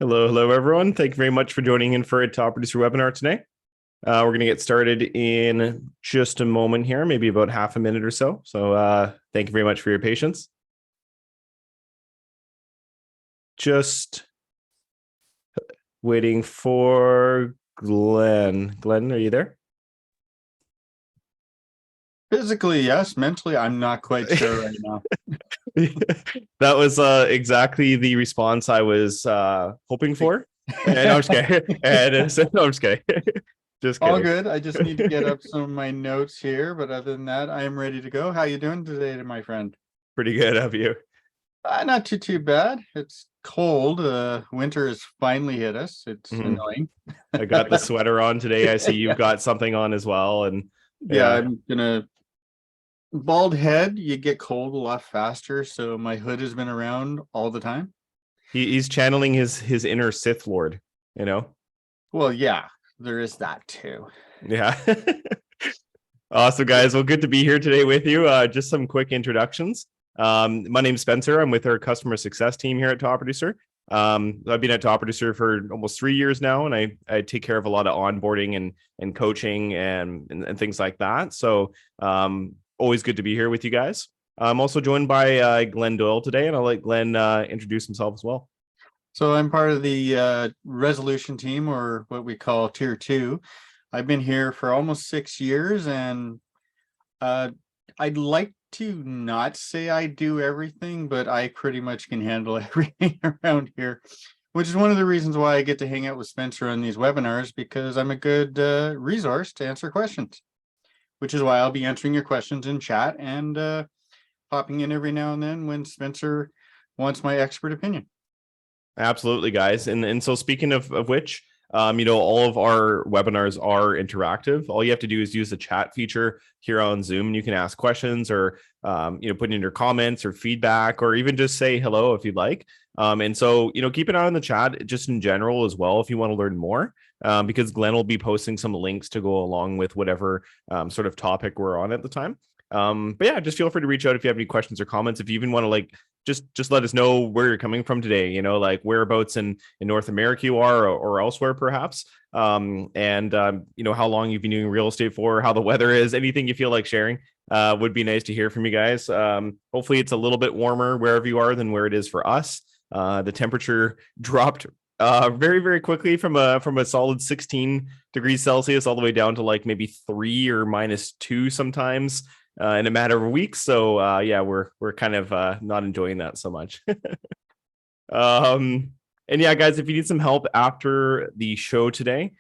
Hello, everyone. Thank you very much for joining in for a Top Producer webinar today. We're going to get started in just a moment here, maybe about half a minute or so. So thank you very much for your patience. Just waiting for Glenn. Glenn, are you there? Physically, yes. Mentally, I'm not quite sure right now. That was exactly the response I was hoping for. And I'm just kidding. No, I'm just kidding. Just All kidding. good. I just need to get up some of my notes here, but other than that, I am ready to go. How you doing today, my friend? Pretty good. Have you? Not too bad. It's cold. Winter has finally hit us. It's annoying. I got the sweater on today. I see you've got something on as well. And Yeah, I'm gonna bald head. You get cold a lot faster, so my hood has been around all the time. he's channeling his inner Sith Lord, you know? Well, yeah, there is that too. Yeah. Awesome, guys. Well, good to be here today with you. Just some quick introductions. My name's Spencer. I'm with our customer success team here at Top Producer. I've been at Top Producer for almost 3 years now, and I take care of a lot of onboarding and coaching and things like that. So always good to be here with you guys. I'm also joined by Glenn Doyle today, and I'll let Glenn introduce himself as well. So I'm part of the resolution team, or what we call tier 2. I've been here for almost 6 years, and I'd like to not say I do everything, but I pretty much can handle everything around here, which is one of the reasons why I get to hang out with Spencer on these webinars, because I'm a good resource to answer questions, which is why I'll be answering your questions in chat and popping in every now and then when Spencer wants my expert opinion. Absolutely, guys. And so speaking of which, all of our webinars are interactive. All you have to do is use the chat feature here on Zoom. You can ask questions or, put in your comments or feedback, or even just say hello if you'd like. And so, keep an eye on the chat just in general as well if you want to learn more, because Glenn will be posting some links to go along with whatever sort of topic we're on at the time. But yeah, just feel free to reach out if you have any questions or comments. If you even want to just let us know where you're coming from today, like whereabouts in North America you are, or elsewhere perhaps, how long you've been doing real estate for, how the weather is, anything you feel like sharing would be nice to hear from you guys. Hopefully it's a little bit warmer wherever you are than where it is for us. The temperature dropped very, very quickly from a solid 16 degrees Celsius all the way down to like maybe 3 or -2 sometimes in a matter of weeks. So we're kind of not enjoying that so much. And yeah, guys, if you need some help after the show today,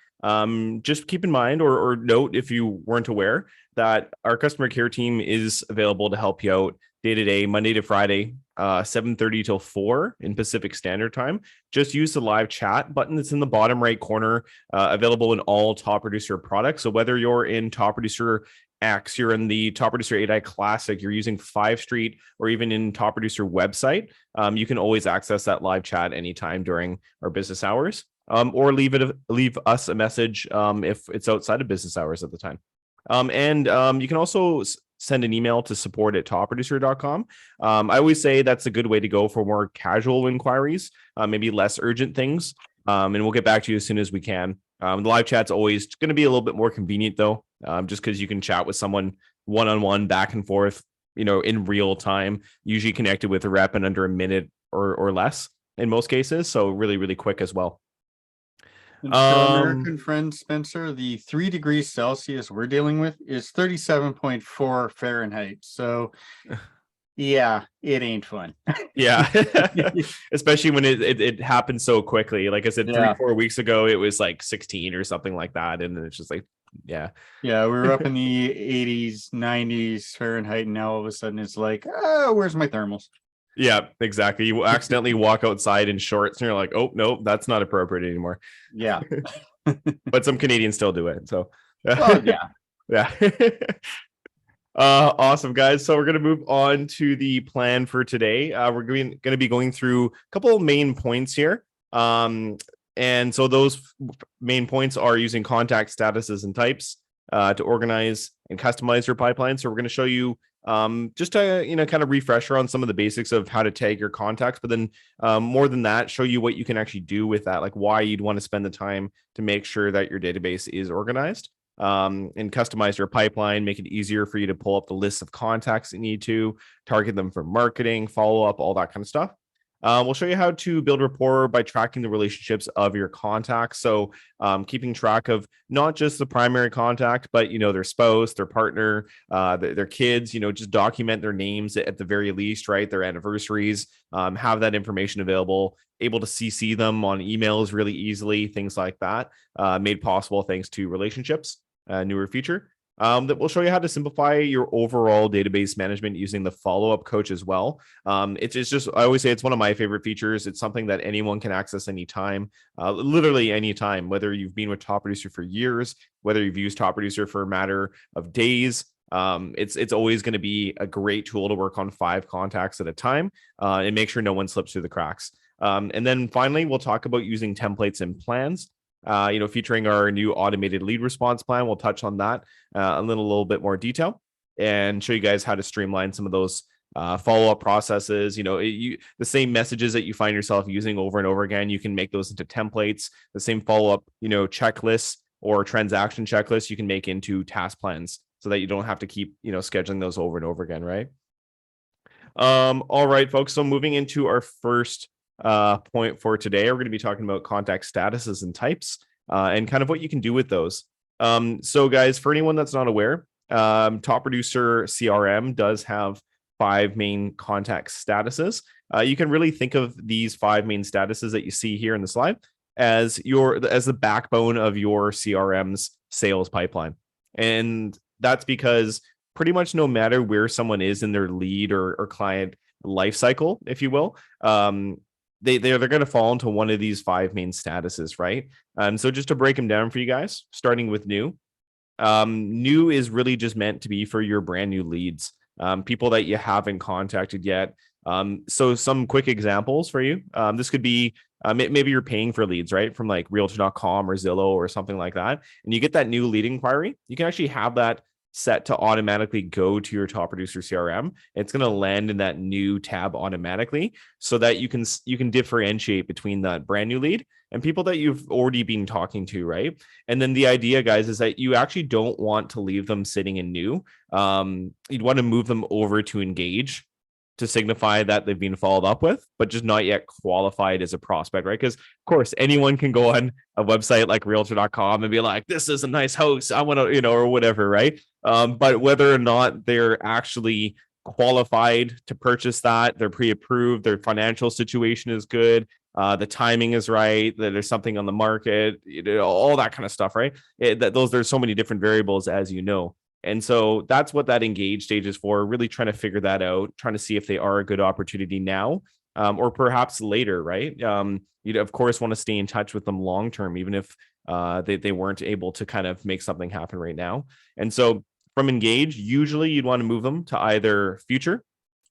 just keep in mind or note, if you weren't aware, that our customer care team is available to help you out day to day, Monday to Friday, 7:30 till 4 in Pacific Standard Time. Just use the live chat button that's in the bottom right corner, available in all Top Producer products. So whether you're in Top Producer X, you're in the Top Producer 8i Classic, you're using 5 Street, or even in Top Producer website, you can always access that live chat anytime during our business hours, or leave us a message if it's outside of business hours at the time. You can also send an email to support@topproducer.com. I always say that's a good way to go for more casual inquiries, maybe less urgent things, and we'll get back to you as soon as we can. The live chat's always going to be a little bit more convenient, though, just because you can chat with someone one-on-one, back and forth, in real time, usually connected with a rep in under a minute or less in most cases. So really, really quick as well. And for our American friend Spencer, the 3 degrees Celsius we're dealing with is 37.4 Fahrenheit. So yeah, it ain't fun. Yeah. Especially when it happened so quickly. Like I said, 3-4 weeks ago, it was like 16 or something like that. And it's just like, yeah. Yeah, we were up in the 80s, 90s Fahrenheit, and now all of a sudden it's like, oh, where's my thermals? Yeah, exactly. You accidentally walk outside in shorts and you're like, oh, no, that's not appropriate anymore. Yeah. But some Canadians still do it. So, well, yeah. Yeah. Awesome, guys. So we're going to move on to the plan for today. We're going to be going through a couple of main points here. And so those main points are using contact statuses and types to organize and customize your pipeline. So we're going to show you just to, kind of refresher on some of the basics of how to tag your contacts, but then more than that, show you what you can actually do with that, like why you'd want to spend the time to make sure that your database is organized, and customize your pipeline, make it easier for you to pull up the list of contacts you need to target them for marketing, follow up, all that kind of stuff. We'll show you how to build rapport by tracking the relationships of your contacts. So keeping track of not just the primary contact, but, their spouse, their partner, their kids, just document their names at the very least, right? Their anniversaries, have that information available, able to CC them on emails really easily, things like that, made possible thanks to relationships, newer feature. That will show you how to simplify your overall database management using the follow-up coach as well. It's just, I always say it's one of my favorite features. It's something that anyone can access anytime, literally anytime, whether you've been with Top Producer for years, whether you've used Top Producer for a matter of days. It's always going to be a great tool to work on 5 contacts at a time, and make sure no one slips through the cracks. And then finally, we'll talk about using templates and plans. Featuring our new automated lead response plan. We'll touch on that a little bit more detail and show you guys how to streamline some of those follow-up processes. The same messages that you find yourself using over and over again, you can make those into templates. The same follow-up, checklists or transaction checklists you can make into task plans so that you don't have to keep, scheduling those over and over again, right? All right, folks. So moving into our first point for today, we're going to be talking about contact statuses and types, and kind of what you can do with those. So guys, for anyone that's not aware, Top Producer CRM does have 5 main contact statuses. You can really think of these 5 main statuses that you see here in the slide as the backbone of your CRM's sales pipeline. And that's because pretty much no matter where someone is in their lead or client life cycle, if you will, they're going to fall into one of these 5 main statuses, right? So just to break them down for you guys, starting with new. New is really just meant to be for your brand new leads, people that you haven't contacted yet. So some quick examples for you. This could be maybe you're paying for leads, right? From like Realtor.com or Zillow or something like that. And you get that new lead inquiry. You can actually have that set to automatically go to your Top Producer CRM. It's going to land in that new tab automatically so that you can differentiate between that brand new lead and people that you've already been talking to, right? And then the idea, guys, is that you actually don't want to leave them sitting in new. You'd want to move them over to engage to signify that they've been followed up with, but just not yet qualified as a prospect, right? Because of course, anyone can go on a website like Realtor.com and be like, this is a nice house, I want to, or whatever, right? But whether or not they're actually qualified to purchase that, they're pre-approved, their financial situation is good, the timing is right, that there's something on the market, all that kind of stuff, right? There's so many different variables, as you know. And so that's what that engage stage is for, really trying to figure that out, trying to see if they are a good opportunity now, or perhaps later, right? You'd, of course, want to stay in touch with them long term, even if they weren't able to kind of make something happen right now. And so from engage, usually you'd want to move them to either future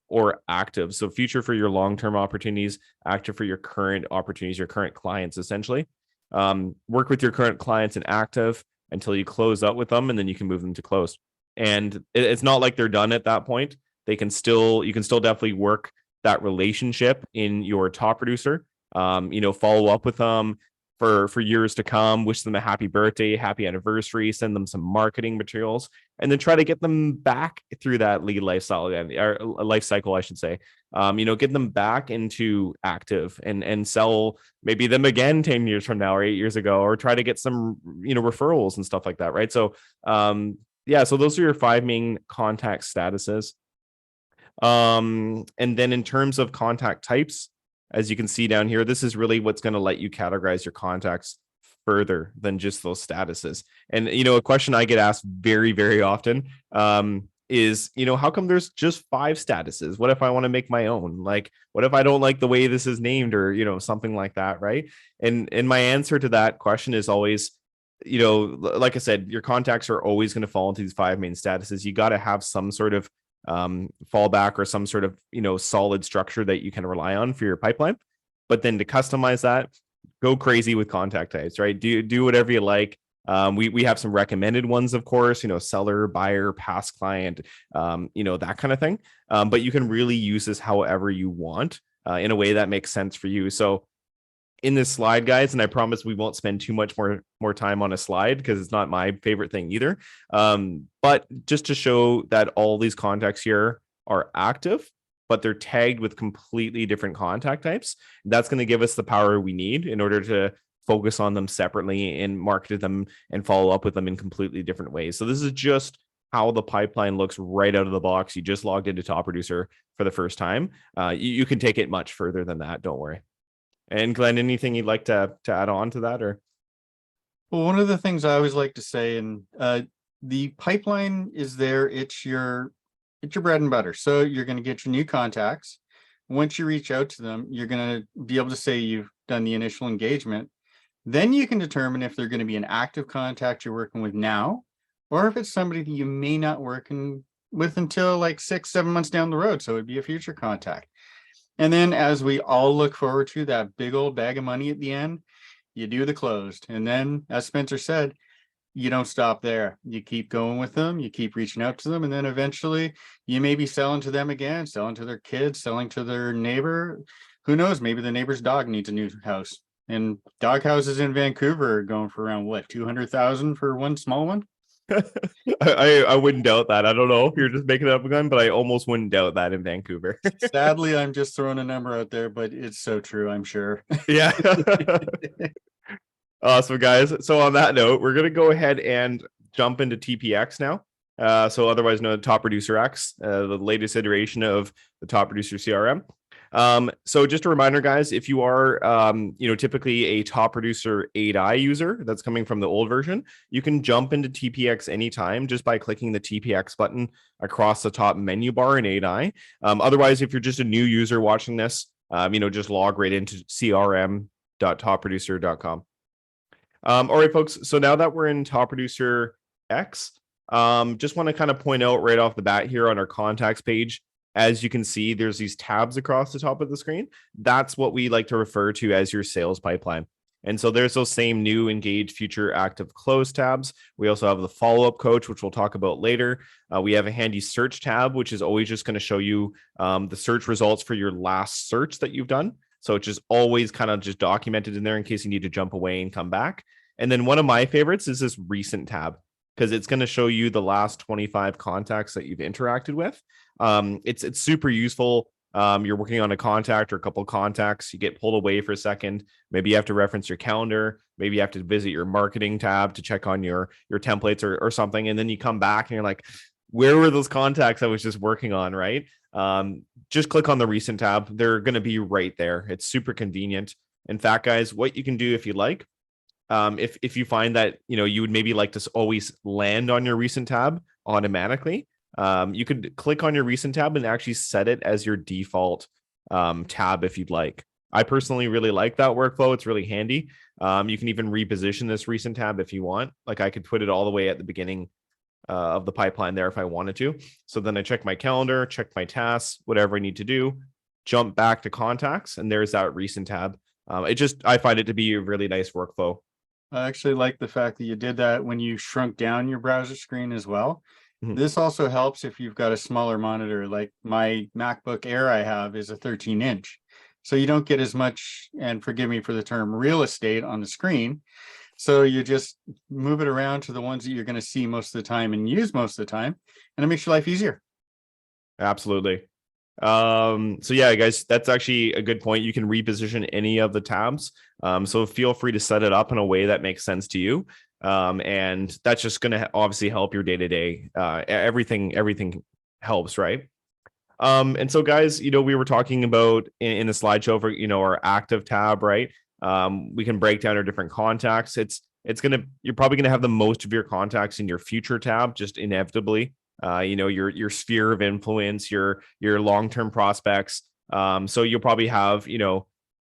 or active. So future for your long-term opportunities, active for your current opportunities, your current clients, essentially. Work with your current clients in active until you close up with them, and then you can move them to closed. And it's not like they're done at that point. You can still definitely work that relationship in your Top Producer. Follow up with them for years to come, wish them a happy birthday, happy anniversary, send them some marketing materials, and then try to get them back through that lead lifestyle again, or life cycle, I should say. Get them back into active and sell maybe them again 10 years from now or 8 years ago, or try to get some, referrals and stuff like that. Right. So, so those are your 5 main contact statuses. And then in terms of contact types, as you can see down here, this is really what's going to let you categorize your contacts further than just those statuses. And, a question I get asked very, very often is, how come there's just 5 statuses? What if I want to make my own? Like, what if I don't like the way this is named, or, something like that, right? And my answer to that question is always, like I said, your contacts are always going to fall into these 5 main statuses. You got to have some sort of fallback or some sort of solid structure that you can rely on for your pipeline. But then to customize that, go crazy with contact types, right? Do whatever you like. We have some recommended ones, of course, seller, buyer, past client, that kind of thing. But you can really use this however you want in a way that makes sense for you. So in this slide, guys, and I promise we won't spend too much more time on a slide because it's not my favorite thing either. But just to show that all these contacts here are active, but they're tagged with completely different contact types. That's going to give us the power we need in order to focus on them separately and market them and follow up with them in completely different ways. So this is just how the pipeline looks right out of the box. You just logged into Top Producer for the first time. You can take it much further than that. Don't worry. And Glenn, anything you'd like to add on to that? Or Well, one of the things I always like to say, and the pipeline is there. It's your bread and butter. So you're going to get your new contacts. Once you reach out to them, you're going to be able to say you've done the initial engagement. Then you can determine if they're going to be an active contact you're working with now, or if it's somebody that you may not working with until like 6-7 months down the road. So it'd be a future contact. And then as we all look forward to that big old bag of money at the end, you do the closed. And then, as Spencer said, you don't stop there. You keep going with them. You keep reaching out to them. And then eventually you may be selling to them again, selling to their kids, selling to their neighbor. Who knows? Maybe the neighbor's dog needs a new house. And dog houses in Vancouver are going for around what, 200,000 for one small one? I wouldn't doubt that. I don't know if you're just making it up again, but I almost wouldn't doubt that in Vancouver. Sadly, I'm just throwing a number out there, but it's so true, I'm sure. Yeah. Awesome, guys. So on that note, we're going to go ahead and jump into TPX now. So otherwise known as Top Producer X, the latest iteration of the Top Producer CRM. So just a reminder, guys, if you are, typically a Top Producer 8i user that's coming from the old version, you can jump into TPX anytime just by clicking the TPX button across the top menu bar in 8i. Otherwise, if you're just a new user watching this, just log right into crm.topproducer.com. All right, folks. So now that we're in Top Producer X, just want to kind of point out right off the bat here on our contacts page, as you can see, there's these tabs across the top of the screen. That's what we like to refer to as your sales pipeline. And so there's those same new, engage, future, active, close tabs. We also have the follow-up coach, which we'll talk about later. We have a handy search tab, which is always just going to show you the search results for your last search that you've done. So it's just always kind of just documented in there in case you need to jump away and come back. And then one of my favorites is this recent tab, because it's going to show you the last 25 contacts that you've interacted with. It's super useful. You're working on a contact or a couple of contacts, you get pulled away for a second. Maybe you have to reference your calendar. Maybe you have to visit your marketing tab to check on your templates or something. And then you come back and you're like, where were those contacts I was just working on, right? Just click on the recent tab. They're going to be right there. It's super convenient. In fact, guys, what you can do if you like, if you find that, you would maybe like to always land on your recent tab automatically, you could click on your recent tab and actually set it as your default tab if you'd like. I personally really like that workflow. It's really handy. You can even reposition this recent tab if you want. Like I could put it all the way at the beginning of the pipeline there if I wanted to. So then I check my calendar, check my tasks, whatever I need to do, jump back to contacts, and there's that recent tab. I find it to be a really nice workflow. I actually like the fact that you did that when you shrunk down your browser screen as well. Mhm. This also helps if you've got a smaller monitor. Like my MacBook Air I have is a 13-inch. So you don't get as much, and forgive me for the term, real estate on the screen. So you just move it around to the ones that you're going to see most of the time and use most of the time, and it makes your life easier. Absolutely. So yeah, guys, that's actually a good point. You can reposition any of the tabs. So feel free to set it up in a way that makes sense to you. And that's just going to obviously help your day-to-day. Everything helps, right? And so guys, we were talking about in the slideshow for, our active tab, right? We can break down our different contacts. You're probably going to have the most of your contacts in your future tab, just inevitably. Your sphere of influence, your long-term prospects. So you'll probably have,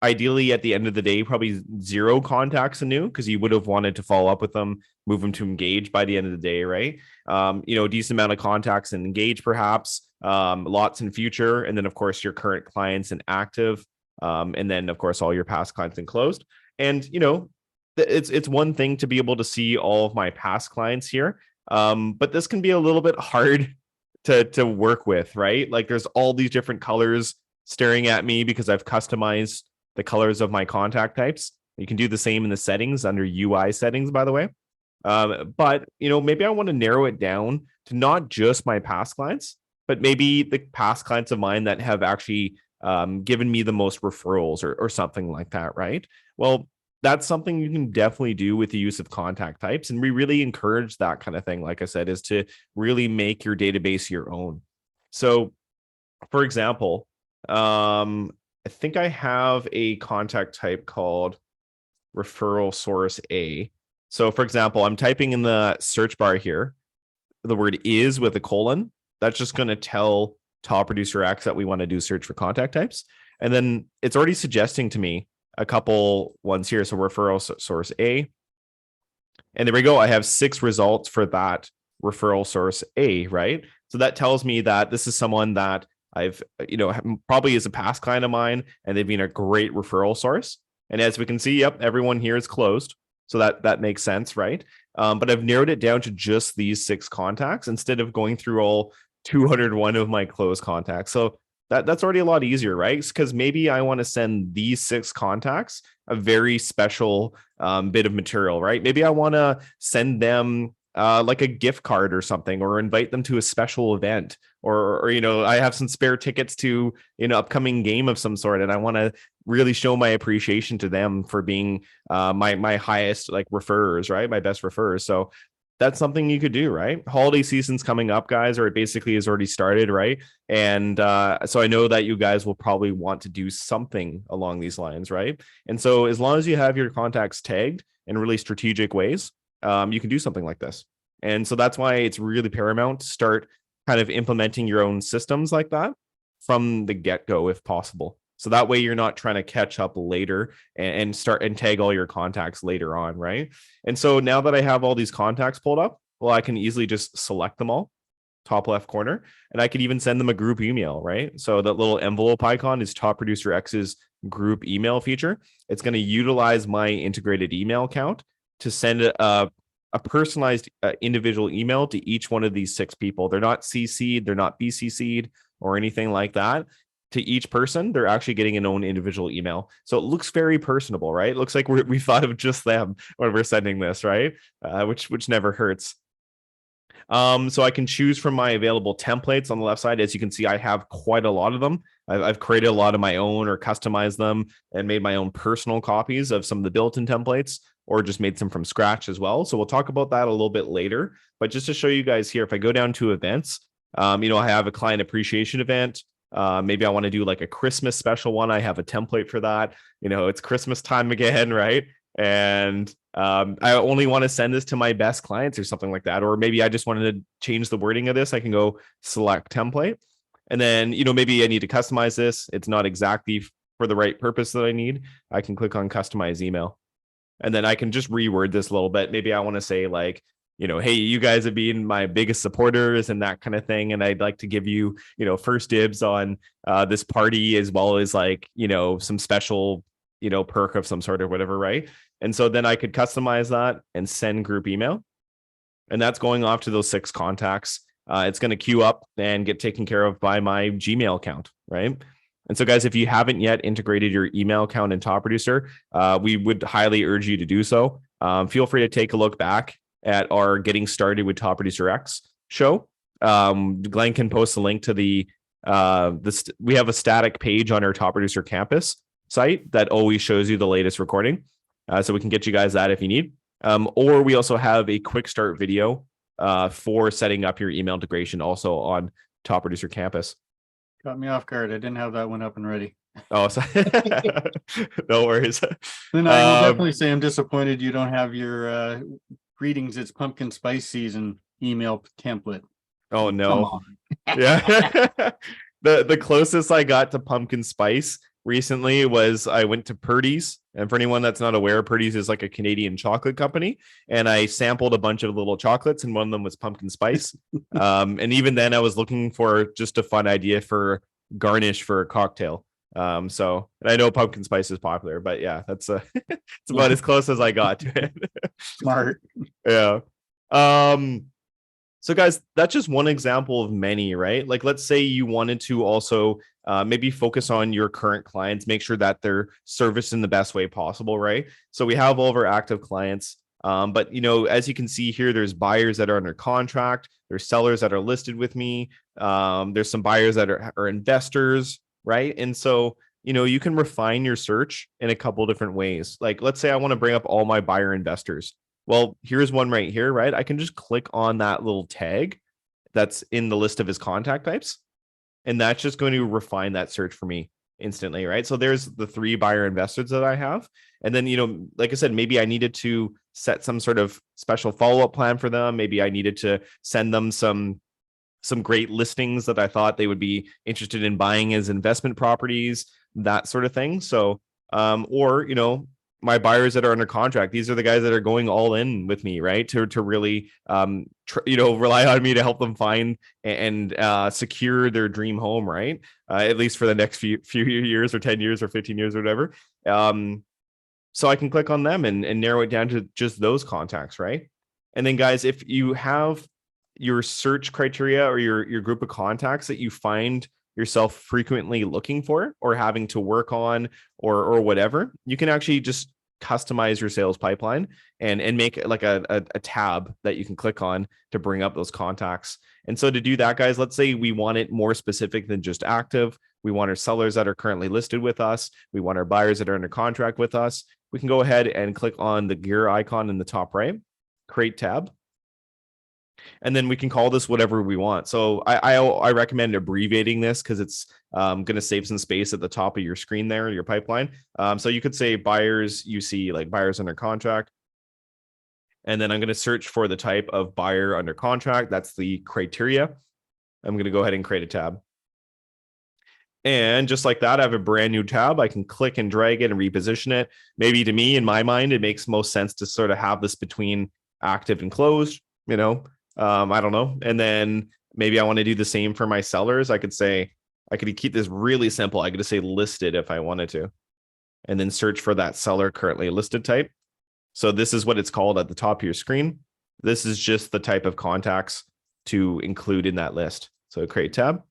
ideally at the end of the day, probably 0 contacts anew, because you would have wanted to follow up with them, move them to engage by the end of the day, right? A decent amount of contacts and engage perhaps, lots in future. And then of course your current clients and active, and then of course all your past clients and closed. And, it's one thing to be able to see all of my past clients here, but this can be a little bit hard to work with, right? Like there's all these different colors staring at me because I've customized the colors of my contact types. You can do the same in the settings under UI settings, by the way. But maybe I want to narrow it down to not just my past clients, but maybe the past clients of mine that have actually given me the most referrals or something like that, right? Well, that's something you can definitely do with the use of contact types. And we really encourage that kind of thing, like I said, is to really make your database your own. So, for example, I think I have a contact type called referral source A. So, for example, I'm typing in the search bar here the word is with a colon. That's just going to tell Top Producer X that we want to do search for contact types. And then it's already suggesting to me a couple ones here. So referral source A. And there we go. I have 6 results for that referral source A, right? So that tells me that this is someone that I've, probably is a past client of mine, and they've been a great referral source. And as we can see, yep, everyone here is closed. So that makes sense, right? But I've narrowed it down to just these 6 contacts instead of going through all 201 of my closed contacts. So that's already a lot easier, right? Because maybe I want to send these 6 contacts a very special bit of material, right? Maybe I want to send them like a gift card or something, or invite them to a special event, or I have some spare tickets to upcoming game of some sort, and I want to really show my appreciation to them for being my highest like referrers, right? My best referrers. So that's something you could do, right? Holiday season's coming up, guys, or it basically has already started, right? And so I know that you guys will probably want to do something along these lines, right? And so as long as you have your contacts tagged in really strategic ways, you can do something like this. And so that's why it's really paramount to start kind of implementing your own systems like that from the get-go, if possible. So that way you're not trying to catch up later and start and tag all your contacts later on, right? And so now that I have all these contacts pulled up, well, I can easily just select them all, top left corner, and I could even send them a group email, right? So that little envelope icon is Top Producer X's group email feature. It's going to utilize my integrated email account to send a personalized individual email to each one of these 6 people. They're not CC'd, they're not BCC'd or anything like that. To each person, they're actually getting an own individual email. So it looks very personable, right? It looks like we thought of just them when we're sending this, right? Which never hurts. So I can choose from my available templates on the left side. As you can see, I have quite a lot of them. I've created a lot of my own or customized them and made my own personal copies of some of the built-in templates, or just made some from scratch as well. So we'll talk about that a little bit later. But just to show you guys here, if I go down to events, I have a client appreciation event. Maybe I want to do like a Christmas special one. I have a template for that. It's Christmas time again, right? And I only want to send this to my best clients or something like that. Or maybe I just wanted to change the wording of this. I can go select template. And then, maybe I need to customize this. It's not exactly for the right purpose that I need. I can click on customize email. And then I can just reword this a little bit. Maybe I want to say like, hey, you guys have been my biggest supporters and that kind of thing. And I'd like to give you, first dibs on this party, as well as like, some special, perk of some sort or whatever, right? And so then I could customize that and send group email. And that's going off to those 6 contacts. It's going to queue up and get taken care of by my Gmail account, right? And so, guys, if you haven't yet integrated your email account in Top Producer, we would highly urge you to do so. Feel free to take a look back at our Getting Started with Top Producer X show. Glenn can post a link to we have a static page on our Top Producer Campus site that always shows you the latest recording. So we can get you guys that if you need. Or we also have a quick start video for setting up your email integration also on Top Producer Campus. Got me off guard. I didn't have that one up and ready. Oh, so no worries. Then I will definitely say I'm disappointed you don't have your greetings, it's pumpkin spice season email template. Oh no. Yeah. The closest I got to pumpkin spice recently was I went to Purdy's. And for anyone that's not aware, Purdy's is like a Canadian chocolate company. And I sampled a bunch of little chocolates, and one of them was pumpkin spice. And even then I was looking for just a fun idea for garnish for a cocktail. So, and I know pumpkin spice is popular, but yeah, that's it's about Yeah. as close as I got to it. Smart. Yeah. Um, so guys, that's just one example of many, right? Like, let's say you wanted to also maybe focus on your current clients, make sure that they're serviced in the best way possible, right? So we have all of our active clients. But as you can see here, there's buyers that are under contract. There's sellers that are listed with me. There's some buyers that are investors, right? And so, you can refine your search in a couple different ways. Like, let's say I want to bring up all my buyer investors. Well, here's one right here, right? I can just click on that little tag that's in the list of his contact types, and that's just going to refine that search for me instantly, right? So there's the 3 buyer investors that I have. And then, like I said, maybe I needed to set some sort of special follow-up plan for them. Maybe I needed to send them some great listings that I thought they would be interested in buying as investment properties, that sort of thing. So, or, my buyers that are under contract, these are the guys that are going all in with me, right? To really, rely on me to help them find and secure their dream home, right? At least for the next few years or 10 years or 15 years or whatever. So I can click on them and narrow it down to just those contacts, right? And then guys, if you have your search criteria or your group of contacts that you find yourself frequently looking for or having to work on or whatever, you can actually just customize your sales pipeline and make like a tab that you can click on to bring up those contacts. And so to do that, guys, let's say we want it more specific than just active. We want our sellers that are currently listed with us. We want our buyers that are under contract with us. We can go ahead and click on the gear icon in the top right, create tab. And then we can call this whatever we want. So I recommend abbreviating this because it's going to save some space at the top of your screen there, your pipeline. So you could say buyers, you see like buyers under contract. And then I'm going to search for the type of buyer under contract. That's the criteria. I'm going to go ahead and create a tab. And just like that, I have a brand new tab. I can click and drag it and reposition it. Maybe to me, in my mind, it makes most sense to sort of have this between active and closed, I don't know. And then maybe I want to do the same for my sellers. I could keep this really simple. I could just say listed if I wanted to, and then search for that seller currently listed type. So this is what it's called at the top of your screen. This is just the type of contacts to include in that list. So create tab.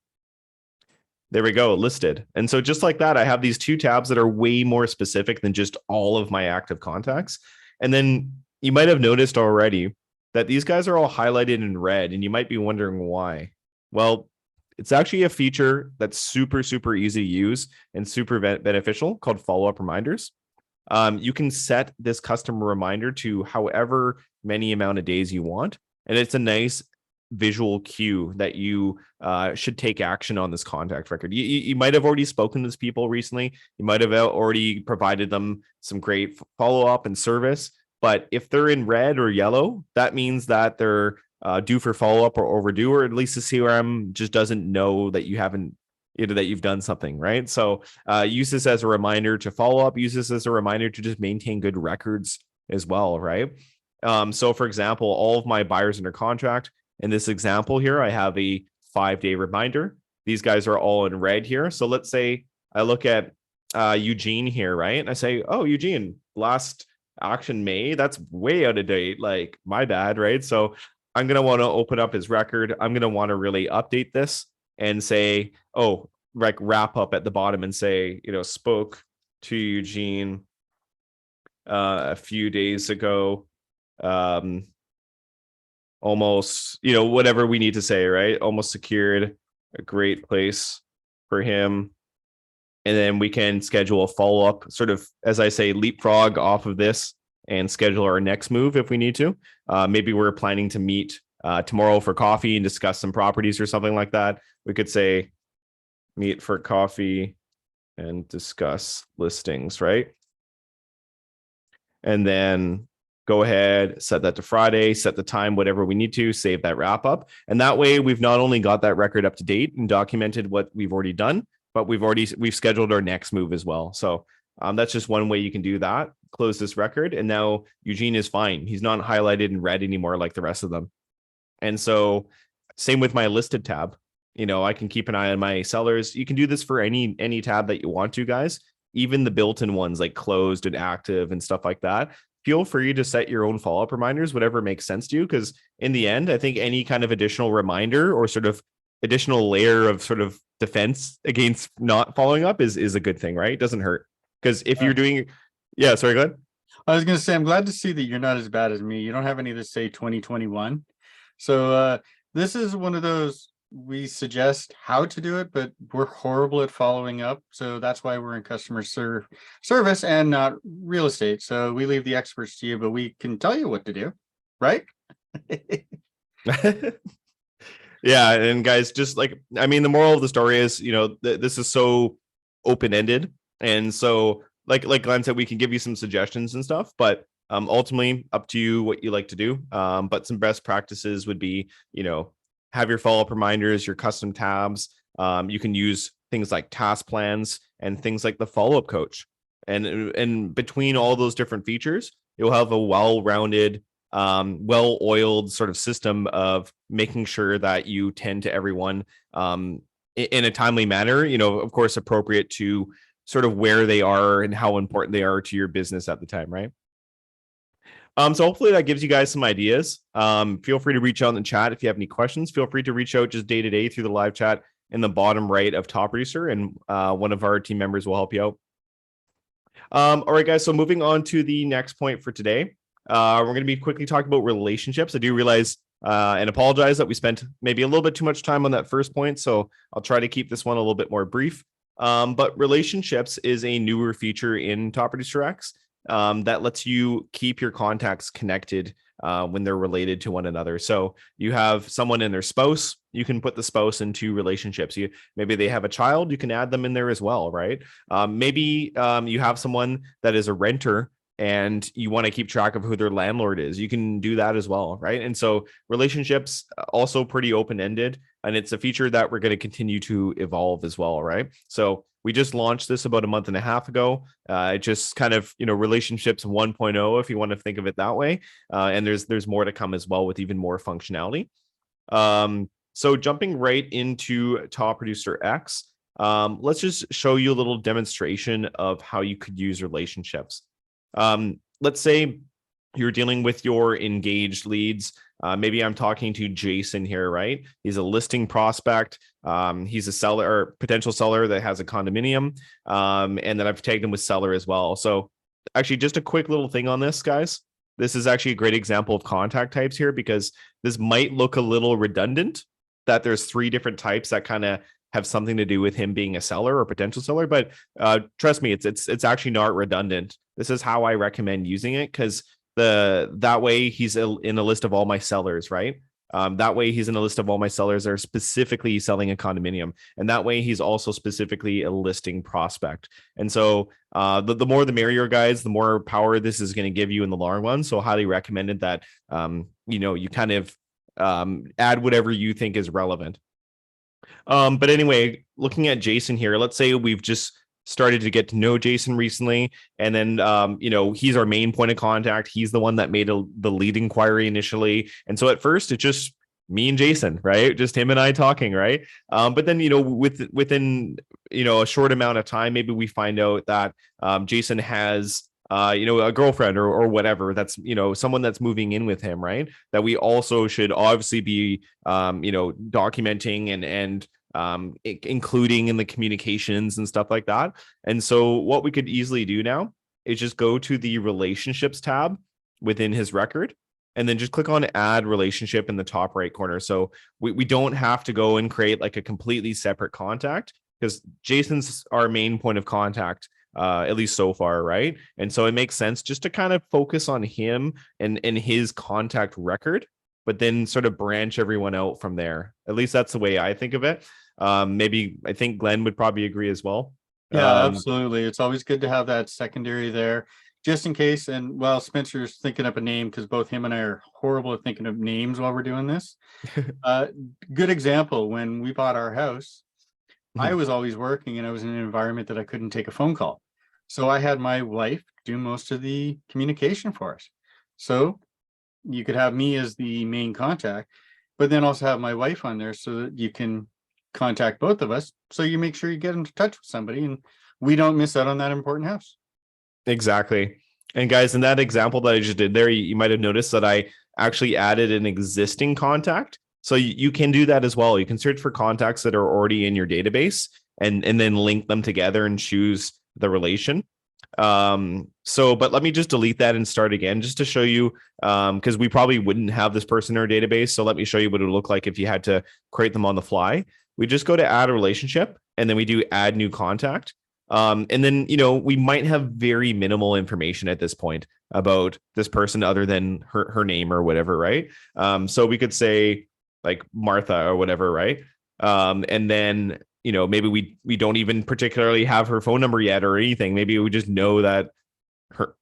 There we go, listed. And so just like that, I have these 2 tabs that are way more specific than just all of my active contacts. And then you might have noticed already that these guys are all highlighted in red, and you might be wondering why. Well, it's actually a feature that's super, super easy to use and super beneficial called follow-up reminders. You can set this custom reminder to however many amount of days you want. And it's a nice visual cue that you should take action on this contact record. You might have already spoken to these people recently. You might have already provided them some great follow-up and service. But if they're in red or yellow, that means that they're due for follow-up or overdue, or at least the CRM just doesn't know that you haven't, that you've done something, right? So use this as a reminder to follow up. Use this as a reminder to just maintain good records as well, right? So for example, all of my buyers under contract, in this example here, I have a 5-day reminder. These guys are all in red here. So let's say I look at Eugene here, right? And I say, oh, Eugene, last action May, that's way out of date. Like, my bad, right? So I'm going to want to open up his record. I'm going to want to really update this and say, oh, like wrap up at the bottom and say, spoke to Eugene a few days ago. Almost, whatever we need to say, right? Almost secured a great place for him. And then we can schedule a follow-up, sort of, as I say, leapfrog off of this and schedule our next move if we need to. Maybe we're planning to meet tomorrow for coffee and discuss some properties or something like that. We could say meet for coffee and discuss listings, right? And then go ahead, set that to Friday, set the time, whatever we need to, save that wrap up. And that way we've not only got that record up to date and documented what we've already done, but we've scheduled our next move as well. So that's just one way you can do that. Close this record. And now Eugene is fine. He's not highlighted in red anymore like the rest of them. And so same with my listed tab. I can keep an eye on my sellers. You can do this for any tab that you want to, guys. Even the built-in ones like closed and active and stuff like that. Feel free to set your own follow-up reminders, whatever makes sense to you. Because in the end, I think any kind of additional reminder or sort of additional layer of sort of defense against not following up is a good thing, right? It doesn't hurt. Because if you're doing, yeah, sorry, go ahead. I was going to say, I'm glad to see that you're not as bad as me. You don't have any that say 2021. So this is one of those, we suggest how to do it, but we're horrible at following up. So that's why we're in customer service and not real estate. So we leave the experts to you, but we can tell you what to do, right? Yeah, and guys, just like, I mean, the moral of the story is, this is so open-ended, and so like Glenn said, we can give you some suggestions and stuff, but ultimately up to you what you like to do. But some best practices would be, have your follow-up reminders, your custom tabs. You can use things like task plans and things like the follow-up coach, and between all those different features, you'll have a well-rounded, well-oiled sort of system of making sure that you tend to everyone in a timely manner, of course, appropriate to sort of where they are and how important they are to your business at the time, right? So hopefully that gives you guys some ideas. Feel free to reach out in the chat if you have any questions. Feel free to reach out just day to day through the live chat in the bottom right of Top Producer, and one of our team members will help you out. All right, guys. So moving on to the next point for today. We're going to be quickly talking about relationships. I do realize and apologize that we spent maybe a little bit too much time on that first point. So I'll try to keep this one a little bit more brief. But relationships is a newer feature in Top Producer X that lets you keep your contacts connected when they're related to one another. So you have someone and their spouse, you can put the spouse into relationships. Maybe they have a child, you can add them in there as well, right? Maybe you have someone that is a renter and you want to keep track of who their landlord is. You can do that as well, right? And so relationships also pretty open-ended, and it's a feature that we're going to continue to evolve as well, right? So we just launched this about a month and a half ago. It just kind of, relationships 1.0, if you want to think of it that way. And there's more to come as well with even more functionality. So jumping right into Top Producer X, let's just show you a little demonstration of how you could use relationships. Let's say you're dealing with your engaged leads. Maybe I'm talking to Jason here, right? He's a listing prospect. He's a seller or potential seller that has a condominium. And then I've tagged him with seller as well. So actually just a quick little thing on this, guys. This is actually a great example of contact types here, because this might look a little redundant that there's 3 different types that kind of have something to do with him being a seller or potential seller. But trust me, it's actually not redundant. This is how I recommend using it, because that way he's in a list of all my sellers, right? That way he's in a list of all my sellers that are specifically selling a condominium, and that way he's also specifically a listing prospect. And so the more the merrier, guys. The more power this is going to give you in the long run. So highly recommended that you kind of add whatever you think is relevant. But anyway, looking at Jason here, let's say we've just started to get to know Jason recently, and then he's our main point of contact. He's the one that made the lead inquiry initially, and so at first it's just me and Jason, right? Just him and I talking, right? But then within a short amount of time, maybe we find out that Jason has a girlfriend or whatever, that's someone that's moving in with him, right? That we also should obviously be documenting and including in the communications and stuff like that. And so what we could easily do now is just go to the relationships tab within his record, and then just click on add relationship in the top right corner. So we don't have to go and create like a completely separate contact, because Jason's our main point of contact, at least so far, right? And so it makes sense just to kind of focus on him and his contact record, but then sort of branch everyone out from there. At least that's the way I think of it. Maybe I think Glenn would probably agree as well. Yeah, absolutely. It's always good to have that secondary there, just in case. And while Spencer's thinking up a name, because both him and I are horrible at thinking of names while we're doing this. Good example, when we bought our house, I was always working and I was in an environment that I couldn't take a phone call. So I had my wife do most of the communication for us. So you could have me as the main contact, but then also have my wife on there so that you can contact both of us. So you make sure you get in touch with somebody and we don't miss out on that important house. Exactly. And guys, in that example that I just did there, you might have noticed that I actually added an existing contact. So you can do that as well. You can search for contacts that are already in your database and then link them together and choose the relation. But let me just delete that and start again just to show you, because we probably wouldn't have this person in our database. So let me show you what it would look like if you had to create them on the fly. We just go to add a relationship and then we do add new contact. And then, we might have very minimal information at this point about this person other than her name or whatever, right? So we could say like Martha or whatever, right? And then, maybe we don't even particularly have her phone number yet or anything. Maybe we just know that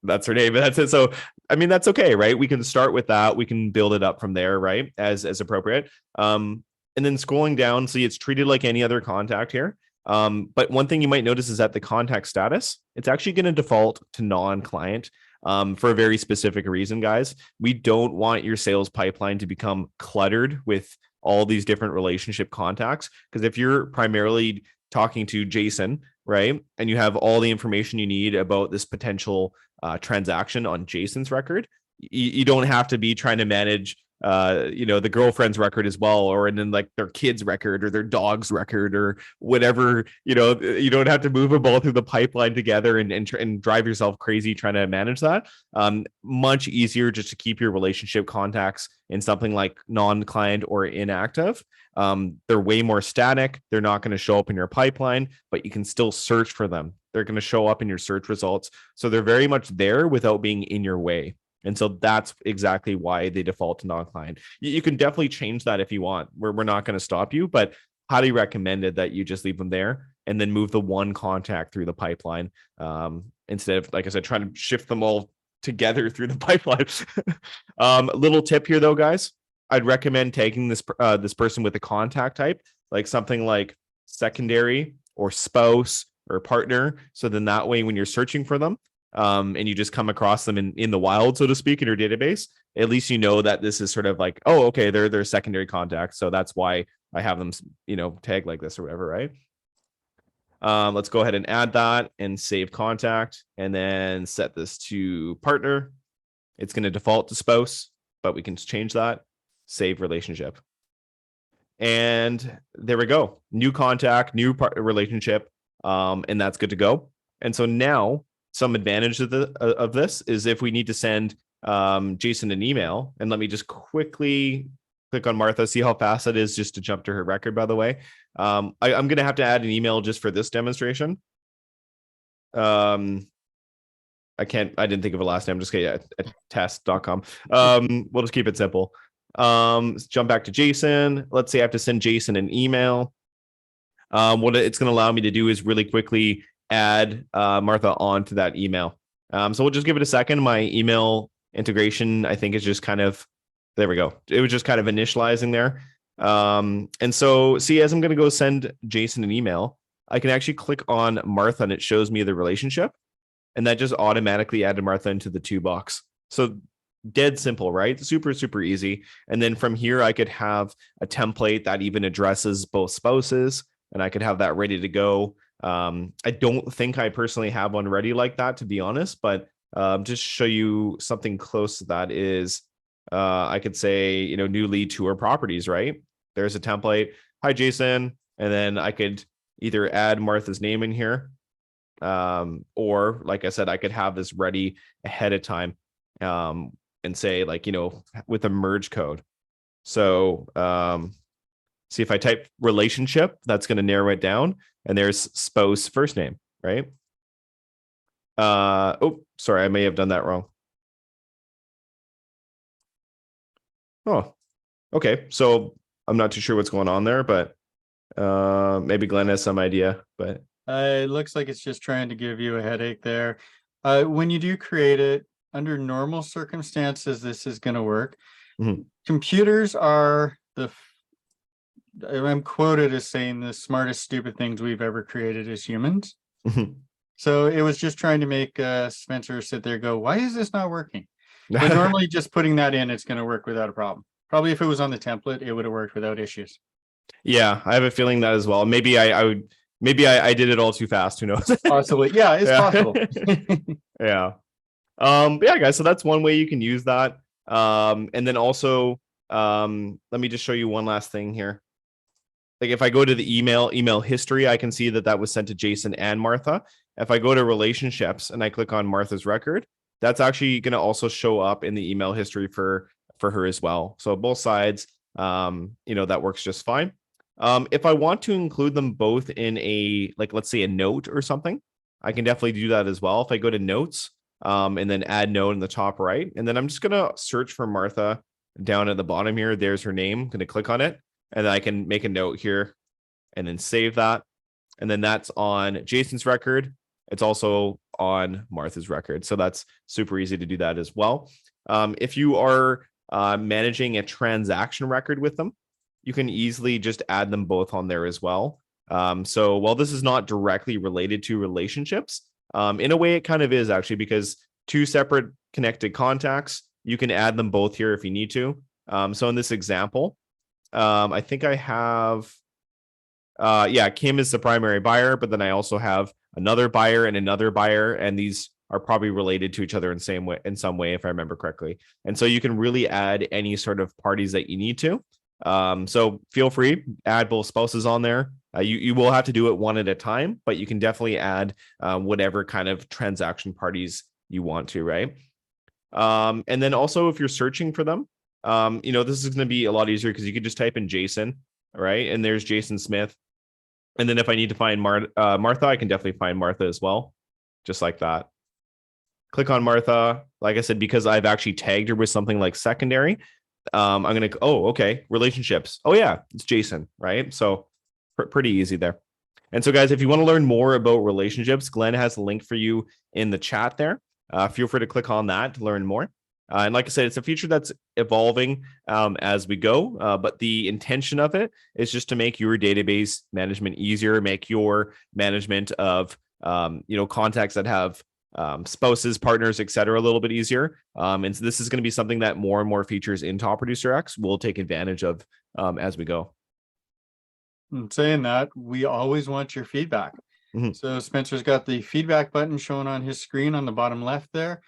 that's her name, but that's it. So, I mean, that's okay, right? We can start with that. We can build it up from there, right? As appropriate. And then scrolling down, see, it's treated like any other contact here. But one thing you might notice is that the contact status, it's actually going to default to non-client for a very specific reason, guys. We don't want your sales pipeline to become cluttered with all these different relationship contacts. Because if you're primarily talking to Jason, right, and you have all the information you need about this potential transaction on Jason's record, you don't have to be trying to manage the girlfriend's record as well, or and then like their kid's record or their dog's record or whatever. You don't have to move them all through the pipeline together and drive yourself crazy trying to manage that. Much easier just to keep your relationship contacts in something like non-client or inactive. They're way more static. They're not going to show up in your pipeline, but you can still search for them. They're going to show up in your search results. So they're very much there without being in your way. And so that's exactly why they default to non-client. You can definitely change that if you want. We're not going to stop you, but highly recommended that you just leave them there and then move the one contact through the pipeline instead of, like I said, trying to shift them all together through the pipeline. Little tip here, though, guys. I'd recommend tagging this person with a contact type, like something like secondary or spouse or partner. So then that way, when you're searching for them, and you just come across them in the wild, so to speak, in your database, at least you know that this is sort of like, oh, okay, they're secondary contacts. So that's why I have them, tagged like this or whatever, right? Let's go ahead and add that and save contact and then set this to partner. It's going to default to spouse, but we can change that, save relationship. And there we go. New contact, new relationship, and that's good to go. And so now, some advantage of this is if we need to send Jason an email, and let me just quickly click on Martha, see how fast it is just to jump to her record, by the way. I'm going to have to add an email just for this demonstration. I didn't think of a last name. I'm just going to test.com. We'll just keep it simple. Let's jump back to Jason. Let's say I have to send Jason an email. What it's going to allow me to do is really quickly add Martha onto that email. So we'll just give it a second. My email integration, I think, is just kind of, there we go. It was just kind of initializing there. And so see, as I'm going to go send Jason an email, I can actually click on Martha and it shows me the relationship. And that just automatically added Martha into the to box. So dead simple, right? Super, super easy. And then from here, I could have a template that even addresses both spouses, and I could have that ready to go. I don't think I personally have one ready like that, to be honest, but just show you something close to that is I could say, new lead tour properties, right? There's a template. Hi, Jason. And then I could either add Martha's name in here, or like I said, I could have this ready ahead of time and say like, with a merge code. So see if I type relationship, that's going to narrow it down. And there's spouse first name, right? Oh, sorry, I may have done that wrong. Oh, okay. So I'm not too sure what's going on there, but maybe Glenn has some idea, but it looks like it's just trying to give you a headache there. When you do create it, under normal circumstances, this is going to work. Mm-hmm. Computers are I'm quoted as saying the smartest stupid things we've ever created as humans. Mm-hmm. So it was just trying to make Spencer sit there and go, why is this not working? But normally just putting that in, it's going to work without a problem. Probably if it was on the template, it would have worked without issues. Yeah, I have a feeling that as well. Maybe I did it all too fast. Who knows? Possibly. Yeah, it's Yeah. possible. Yeah. But yeah, guys. So that's one way you can use that. And then also, let me just show you one last thing here. Like if I go to the email history, I can see that that was sent to Jason and Martha. If I go to relationships and I click on Martha's record, that's actually going to also show up in the email history for her as well. So both sides, that works just fine. If I want to include them both in a, like, let's say a note or something, I can definitely do that as well. If I go to notes, and then add note in the top right, and then I'm just going to search for Martha down at the bottom here. There's her name. I'm going to click on it, and then I can make a note here and then save that. And then that's on Jason's record. It's also on Martha's record. So that's super easy to do that as well. If you are managing a transaction record with them, you can easily just add them both on there as well. So while this is not directly related to relationships, in a way it kind of is actually, because two separate connected contacts, you can add them both here if you need to. So in this example, I think I have, Kim is the primary buyer, but then I also have another buyer and another buyer, and these are probably related to each other in some way, if I remember correctly. And so you can really add any sort of parties that you need to. So feel free, add both spouses on there. You will have to do it one at a time, but you can definitely add whatever kind of transaction parties you want to, right? And then also if you're searching for them, this is going to be a lot easier because you could just type in Jason, right? And there's Jason Smith. And then if I need to find Martha, I can definitely find Martha as well, just like that. Click on Martha. Like I said, because I've actually tagged her with something like secondary, I'm going to, okay, relationships. Oh yeah, it's Jason, right? So pretty easy there. And so guys, if you want to learn more about relationships, Glenn has a link for you in the chat there. Feel free to click on that to learn more. And like I said, it's a feature that's evolving as we go, but the intention of it is just to make your database management easier, make your management of contacts that have spouses, partners, etc., a little bit easier. And so this is going to be something that more and more features in Top Producer X will take advantage of as we go. And saying that, we always want your feedback. Mhm. So Spencer's got the feedback button shown on his screen on the bottom left there.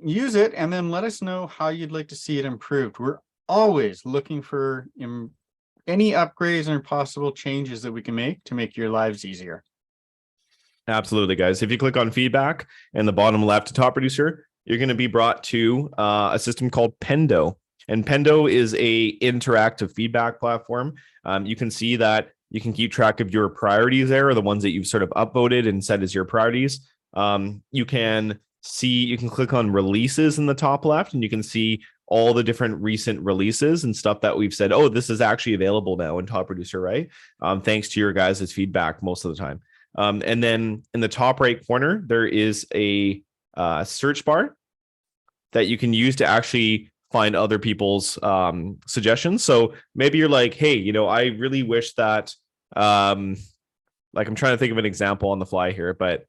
Use it and then let us know how you'd like to see it improved. We're always looking for any upgrades and possible changes that we can make to make your lives easier. Absolutely, guys. If you click on feedback in the bottom left to Top Producer, you're going to be brought to a system called Pendo. And Pendo is a interactive feedback platform. You can see that you can keep track of your priorities there, or the ones that you've sort of upvoted and set as your priorities. You can click on releases in the top left, and you can see all the different recent releases and stuff that we've said, oh, this is actually available now in Top Producer, right? Thanks to your guys' feedback most of the time. And then in the top right corner, there is a search bar that you can use to actually find other people's suggestions. So maybe you're like, hey, I really wish that, like I'm trying to think of an example on the fly here, but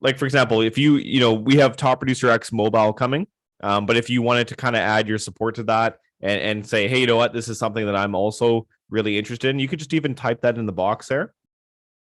like for example, if we have Top Producer X mobile coming, but if you wanted to kind of add your support to that and say, hey, you know what, this is something that I'm also really interested in, you could just even type that in the box there.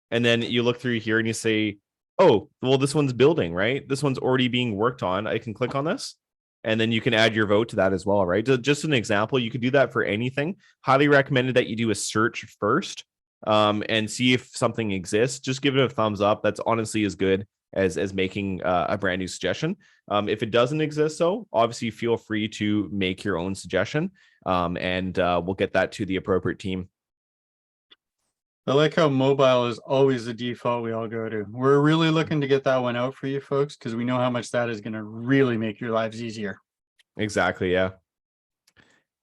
And then you look through here and you say, oh, well, this one's building, right? This one's already being worked on. I can click on this. And then you can add your vote to that as well, right? Just an example, you could do that for anything. Highly recommended that you do a search first and see if something exists. Just give it a thumbs up. That's honestly as good as making a brand new suggestion. If it doesn't exist, though, obviously feel free to make your own suggestion, and we'll get that to the appropriate team. I like how mobile is always the default we all go to. We're really looking to get that one out for you folks because we know how much that is going to really make your lives easier. Exactly, yeah.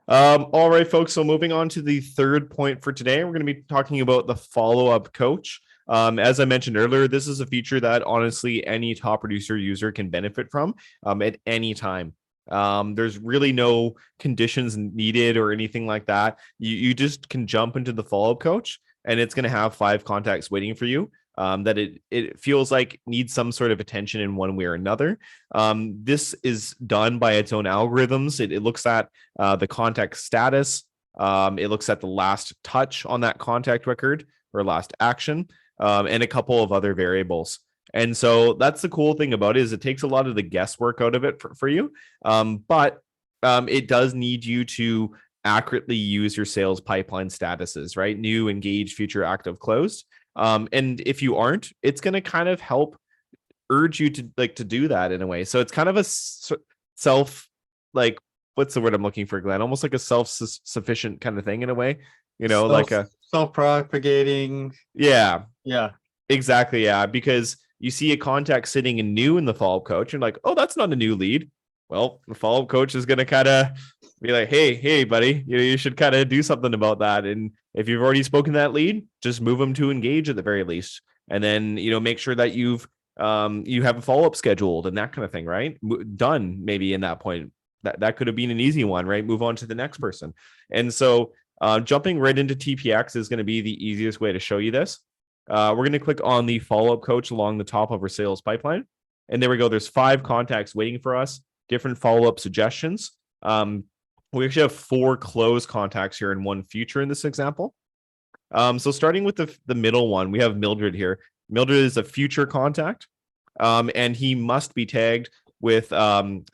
All right, folks. So moving on to the third point for today, we're going to be talking about the follow-up coach. As I mentioned earlier, this is a feature that honestly any Top Producer user can benefit from at any time. There's really no conditions needed or anything like that. You just can jump into the follow-up coach and it's going to have 5 contacts waiting for you. that it feels like needs some sort of attention in one way or another. This is done by its own algorithms. It looks at the contact status. It looks at the last touch on that contact record or last action, and a couple of other variables. And so that's the cool thing about it, is it takes a lot of the guesswork out of it for you. But it does need you to accurately use your sales pipeline statuses, right? New, engaged, future, active, closed. And if you aren't, it's going to kind of help urge you to do that in a way. So it's kind of a self, like, what's the word I'm looking for, Glenn? Almost like a self-sufficient kind of thing in a way, like a self-propagating. Yeah, Yeah, exactly. Yeah, because you see a contact sitting in new in the follow-up coach, and like, oh, that's not a new lead. Well, the follow-up coach is going to kind of be like, hey, buddy, you should kind of do something about that. And if you've already spoken to that lead, just move them to engage at the very least, and then make sure that you have a follow-up scheduled and that kind of thing, right? Done maybe in that point. That could have been an easy one, right? Move on to the next person. And so jumping right into TPX is going to be the easiest way to show you this. We're going to click on the follow-up coach along the top of our sales pipeline. And there we go. There's 5 contacts waiting for us, different follow-up suggestions. We actually have 4 closed contacts here and 1 future in this example. So starting with the middle one, we have Mildred here. Mildred is a future contact, and he must be tagged with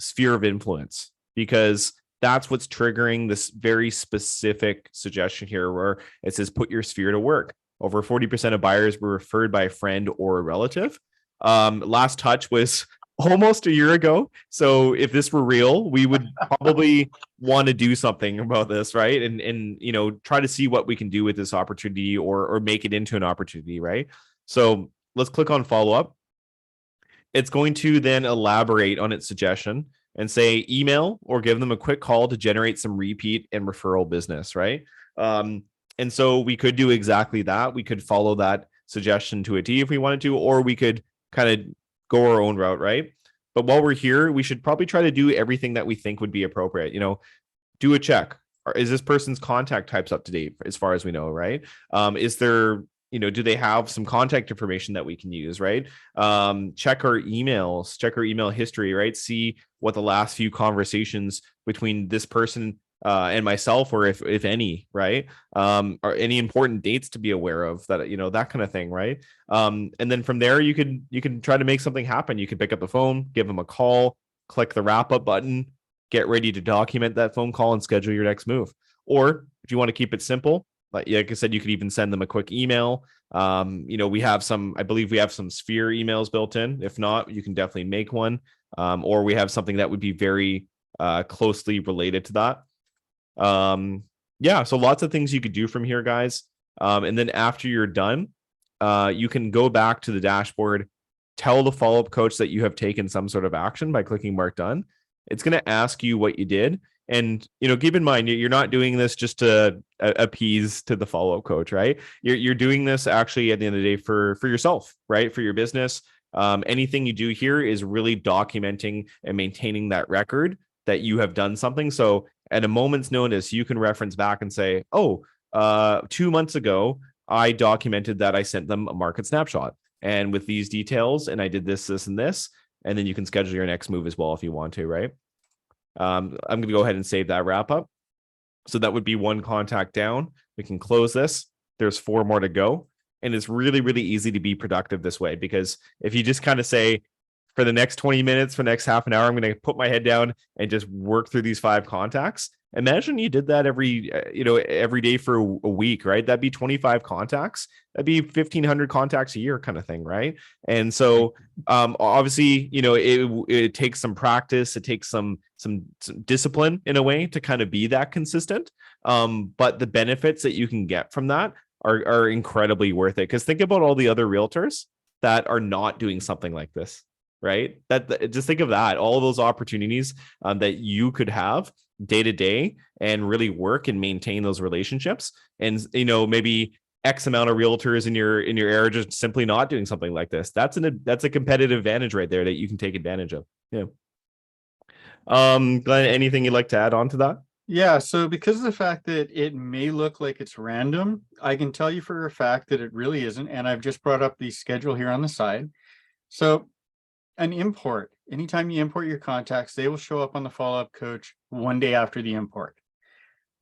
sphere of influence, because that's what's triggering this very specific suggestion here, where it says put your sphere to work. Over 40% of buyers were referred by a friend or a relative. Last touch was almost a year ago. So if this were real, we would probably want to do something about this, right? And try to see what we can do with this opportunity, or make it into an opportunity, right? So let's click on follow up. It's going to then elaborate on its suggestion and say email or give them a quick call to generate some repeat and referral business, right? And so we could do exactly that. We could follow that suggestion to a T if we wanted to, or we could kind of go our own route, right? But while we're here, we should probably try to do everything that we think would be appropriate. Do a check. Is this person's contact types up to date as far as we know, right? Is there, do they have some contact information that we can use, right? Check our emails, check our email history, right? See what the last few conversations between this person and myself, or if any, right? Are any important dates to be aware of, that, that kind of thing, right? And then from there, you can try to make something happen. You can pick up the phone, give them a call, click the wrap up button, get ready to document that phone call and schedule your next move. Or if you want to keep it simple, like I said, you could even send them a quick email. I believe we have some Sphere emails built in. If not, you can definitely make one. Or we have something that would be very closely related to that. So lots of things you could do from here, guys. And then after you're done, you can go back to the dashboard, tell the follow-up coach that you have taken some sort of action by clicking mark done. It's going to ask you what you did. And, keep in mind, you're not doing this just to appease to the follow-up coach, right? You're doing this actually at the end of the day for yourself, right? For your business. Anything you do here is really documenting and maintaining that record that you have done something. So at a moment's notice, you can reference back and say, 2 months ago, I documented that I sent them a market snapshot, and with these details, and I did this, this, and this, and then you can schedule your next move as well if you want to, right? I'm going to go ahead and save that wrap up. So that would be 1 contact down. We can close this. There's 4 more to go. And it's really, really easy to be productive this way, because if you just kind of say, for the next 20 minutes, for the next half an hour, I'm going to put my head down and just work through these 5 contacts. Imagine you did that every day for a week, right? That'd be 25 contacts. That'd be 1,500 contacts a year kind of thing, right? And so obviously, it takes some practice. It takes some discipline in a way to kind of be that consistent. But the benefits that you can get from that are incredibly worth it. Because think about all the other realtors that are not doing something like this, right? Just think of that, all of those opportunities that you could have day to day and really work and maintain those relationships. And, maybe X amount of realtors in your area just simply not doing something like this. That's a competitive advantage right there that you can take advantage of. Yeah. Glenn, anything you'd like to add on to that? Yeah, so because of the fact that it may look like it's random, I can tell you for a fact that it really isn't. And I've just brought up the schedule here on the side. So an import, anytime you import your contacts, they will show up on the follow-up coach one day after the import.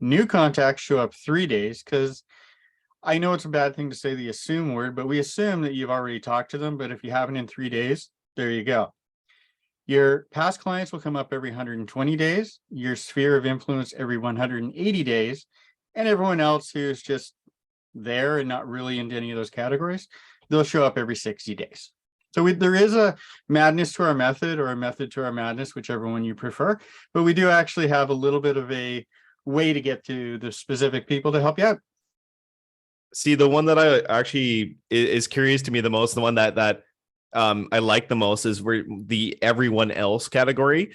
New contacts show up 3 days, because I know it's a bad thing to say the assume word, but we assume that you've already talked to them. But if you haven't in 3 days, there you go. Your past clients will come up every 120 days, your sphere of influence every 180 days, and everyone else who's just there and not really into any of those categories, they'll show up every 60 days. So there is a madness to our method, or a method to our madness, whichever one you prefer. But we do actually have a little bit of a way to get to the specific people to help you out. See, the one that I actually is curious to me the most, the one that I like the most, is where the everyone else category.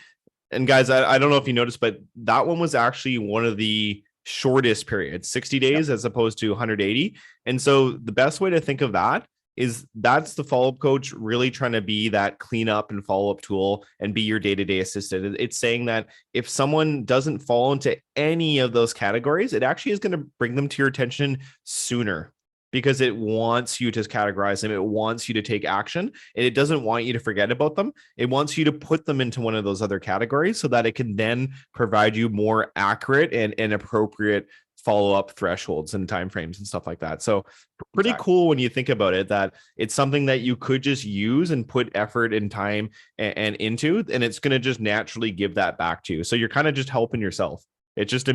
And guys, I don't know if you noticed, but that one was actually one of the shortest periods, 60 days as opposed to 180. And so the best way to think of that is that's the follow-up coach really trying to be that cleanup and follow-up tool and be your day-to-day assistant. It's saying that if someone doesn't fall into any of those categories, it actually is going to bring them to your attention sooner, because it wants you to categorize them. It wants you to take action, and it doesn't want you to forget about them. It wants you to put them into one of those other categories so that it can then provide you more accurate and appropriate follow-up thresholds and timeframes and stuff like that. So pretty Exactly. cool when you think about it, that it's something that you could just use and put effort and time and into, and it's going to just naturally give that back to you. So you're kind of just helping yourself. It's just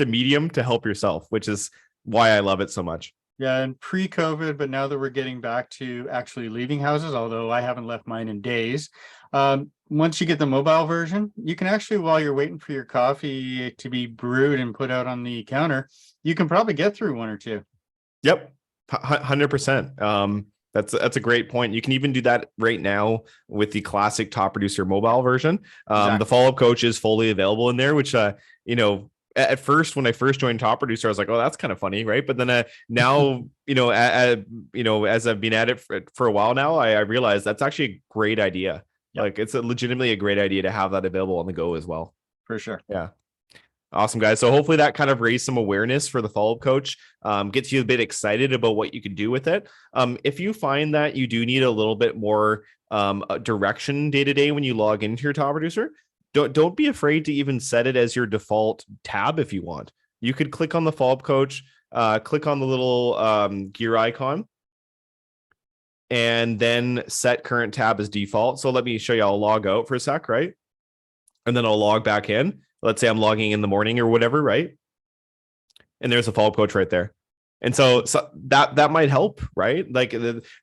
a medium to help yourself, which is why I love it so much. Yeah, and pre-COVID, but now that we're getting back to actually leaving houses, although I haven't left mine in days. Once you get the mobile version, you can actually, while you're waiting for your coffee to be brewed and put out on the counter, you can probably get through one or two. Yep, 100%. That's a great point. You can even do that right now with the classic Top Producer mobile version. Exactly. The follow-up coach is fully available in there, which at first, when I first joined Top Producer, I was like, "Oh, that's kind of funny, right?" But then now, as I've been at it for a while now, I realized that's actually a great idea. Yep. Like, it's legitimately a great idea to have that available on the go as well. For sure. Yeah. Awesome, guys. So hopefully that kind of raised some awareness for the follow-up coach, gets you a bit excited about what you can do with it. If you find that you do need a little bit more direction day to day when you log into your Top Producer, don't be afraid to even set it as your default tab if you want. You could click on the follow-up coach, click on the little gear icon, and then set current tab as default. So let me show you. I'll log out for a sec, right? And then I'll log back in. Let's say I'm logging in the morning or whatever, right? And there's a follow-up coach right there. And so that might help, right? Like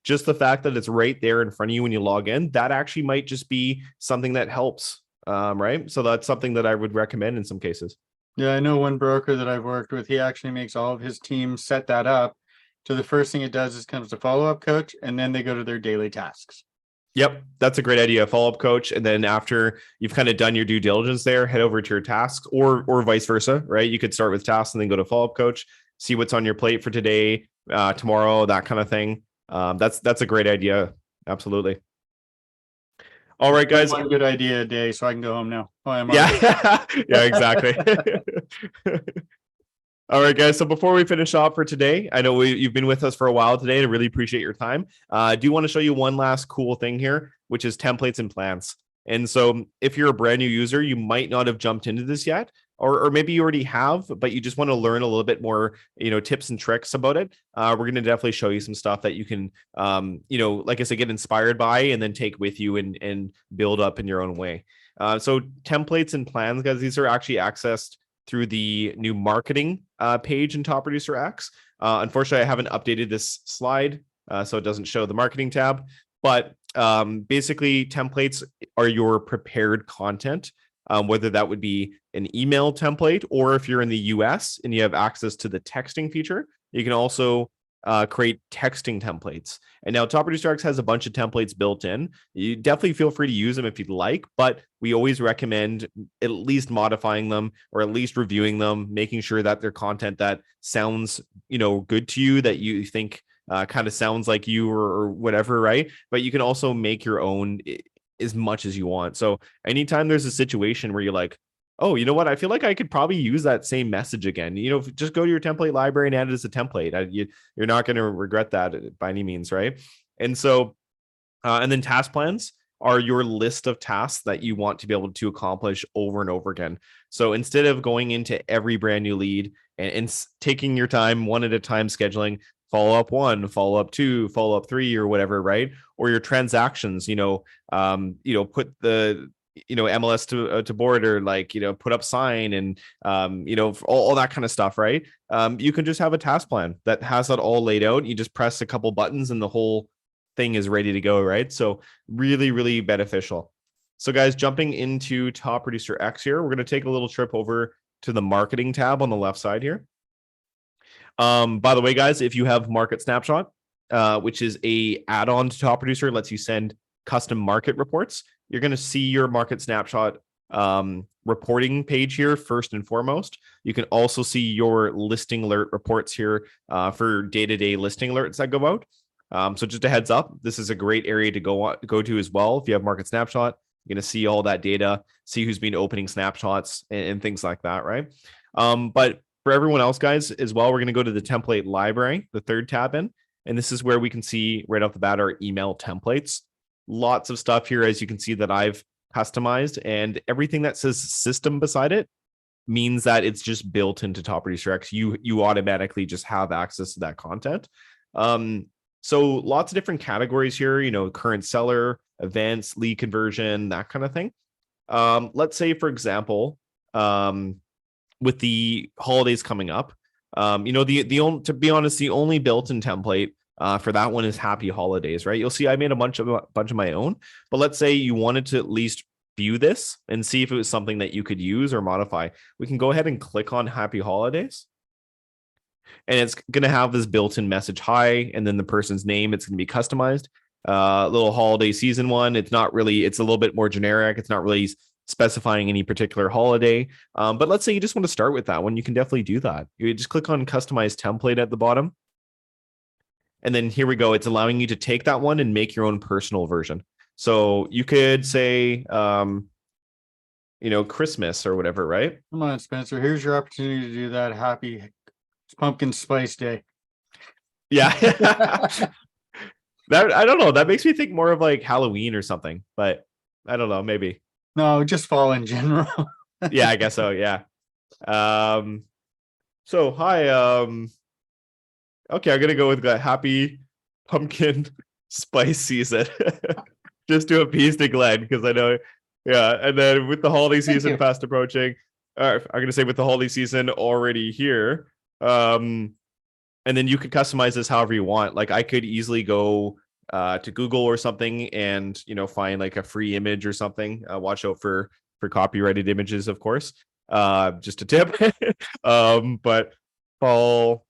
just the fact that it's right there in front of you when you log in, that actually might just be something that helps, right? So that's something that I would recommend in some cases. Yeah, I know one broker that I've worked with, he actually makes all of his team set that up. So the first thing it does is comes to follow-up coach, and then they go to their daily tasks. Yep, that's a great idea. Follow-up coach, and then after you've kind of done your due diligence there, head over to your tasks, or vice versa, right? You could start with tasks and then go to follow-up coach, see what's on your plate for today, tomorrow, that kind of thing. That's a great idea. Absolutely. All right, guys. One good idea a day, so I can go home now. Oh, yeah, yeah, exactly. All right, guys. So before we finish off for today, I know you've been with us for a while today, and I really appreciate your time. I do want to show you one last cool thing here, which is templates and plans. And so if you're a brand new user, you might not have jumped into this yet, or maybe you already have, but you just want to learn a little bit more, tips and tricks about it. We're going to definitely show you some stuff that you can, like I said, get inspired by and then take with you and build up in your own way. So templates and plans, guys, these are actually accessed through the new marketing page in Top Producer X. Unfortunately, I haven't updated this slide, so it doesn't show the marketing tab. But basically, templates are your prepared content, whether that would be an email template, or if you're in the US and you have access to the texting feature, you can also create texting templates. And now Top Producer X has a bunch of templates built in. You definitely feel free to use them if you'd like, but we always recommend at least modifying them, or at least reviewing them, making sure that they're content that sounds, good to you, that you think kind of sounds like you, or whatever, right? But you can also make your own as much as you want. So anytime there's a situation where you're like, Oh, you know what? I feel like I could probably use that same message again. Just go to your template library and add it as a template. You're not going to regret that by any means, right? And so, and then task plans are your list of tasks that you want to be able to accomplish over and over again. So instead of going into every brand new lead and taking your time one at a time, scheduling follow up 1, follow up 2, follow up 3, or whatever, right? Or your transactions, put the MLS to board, or like, put up sign, and all that kind of stuff, right? You can just have a task plan that has that all laid out. You just press a couple buttons and the whole thing is ready to go, right? So really, really beneficial. So guys, jumping into Top Producer X here, we're going to take a little trip over to the marketing tab on the left side here. By the way, guys, if you have Market Snapshot, which is a add-on to Top Producer, lets you send custom market reports, you're going to see your Market Snapshot reporting page here first and foremost. You can also see your listing alert reports here for day-to-day listing alerts that go out. So just a heads up, this is a great area to go to as well. If you have Market Snapshot, you're going to see all that data, see who's been opening snapshots and things like that, right? But for everyone else, guys, as well, we're going to go to the template library, the third tab in, and this is where we can see right off the bat our email templates. Lots of stuff here, as you can see, that I've customized, and everything that says system beside it means that it's just built into Top Producer X. You automatically just have access to that content. So lots of different categories here, current seller, events, lead conversion, that kind of thing. Let's say, for example, with the holidays coming up, to be honest, the only built-in template for that one is Happy Holidays, right? You'll see I made a bunch of my own, but let's say you wanted to at least view this and see if it was something that you could use or modify. We can go ahead and click on Happy Holidays. And it's going to have this built-in message, hi, and then the person's name. It's going to be customized. Little holiday season one. It's a little bit more generic. It's not really specifying any particular holiday. But let's say you just want to start with that one. You can definitely do that. You just click on customize template at the bottom. And then here we go. It's allowing you to take that one and make your own personal version. So you could say, Christmas or whatever, right? Come on, Spencer. Here's your opportunity to do that. Happy Pumpkin Spice Day. Yeah. That, I don't know. That makes me think more of like Halloween or something, but I don't know. Maybe. No, just fall in general. Yeah, I guess so. Yeah. So hi. Okay, I'm gonna go with the Happy Pumpkin Spice Season. Just to appease the Glenn, because I know. Yeah, and then with the holiday season fast approaching, I'm gonna say with the holiday season already here. And then you could customize this however you want. Like I could easily go to Google or something and find like a free image or something. Watch out for copyrighted images, of course. Just a tip. But fall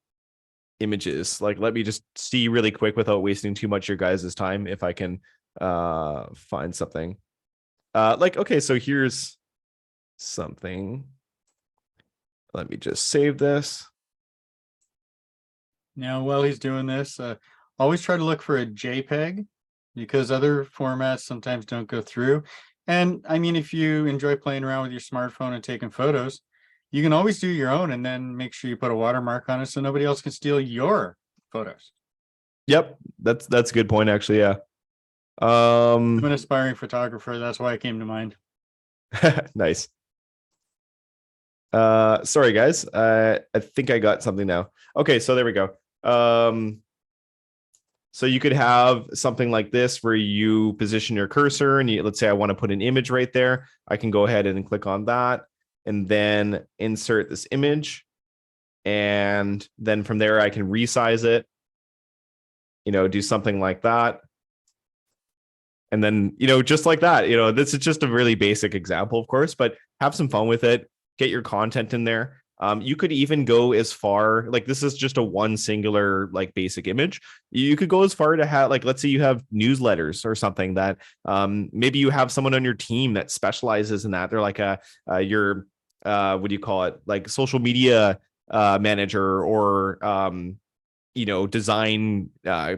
images. Like let me just see really quick without wasting too much of your guys' time if I can find something. Okay, so here's something. Let me just save this. Now, while he's doing this, always try to look for a JPEG because other formats sometimes don't go through. And I mean, if you enjoy playing around with your smartphone and taking photos, you can always do your own and then make sure you put a watermark on it so nobody else can steal your photos. Yep, that's a good point, actually. Yeah. I'm an aspiring photographer. That's why it came to mind. Nice. Sorry guys. I think I got something now. Okay, so there we go. So you could have something like this where you position your cursor and let's say I want to put an image right there. I can go ahead and click on that and then insert this image. And then from there, I can resize it, do something like that. And then, just like that, this is just a really basic example, of course, but have some fun with it. Get your content in there. You could even go as far, like this is just a one singular, like basic image. You could go as far to have, like, let's say you have newsletters or something that maybe you have someone on your team that specializes in that. They're like your, what do you call it? Like social media manager or, design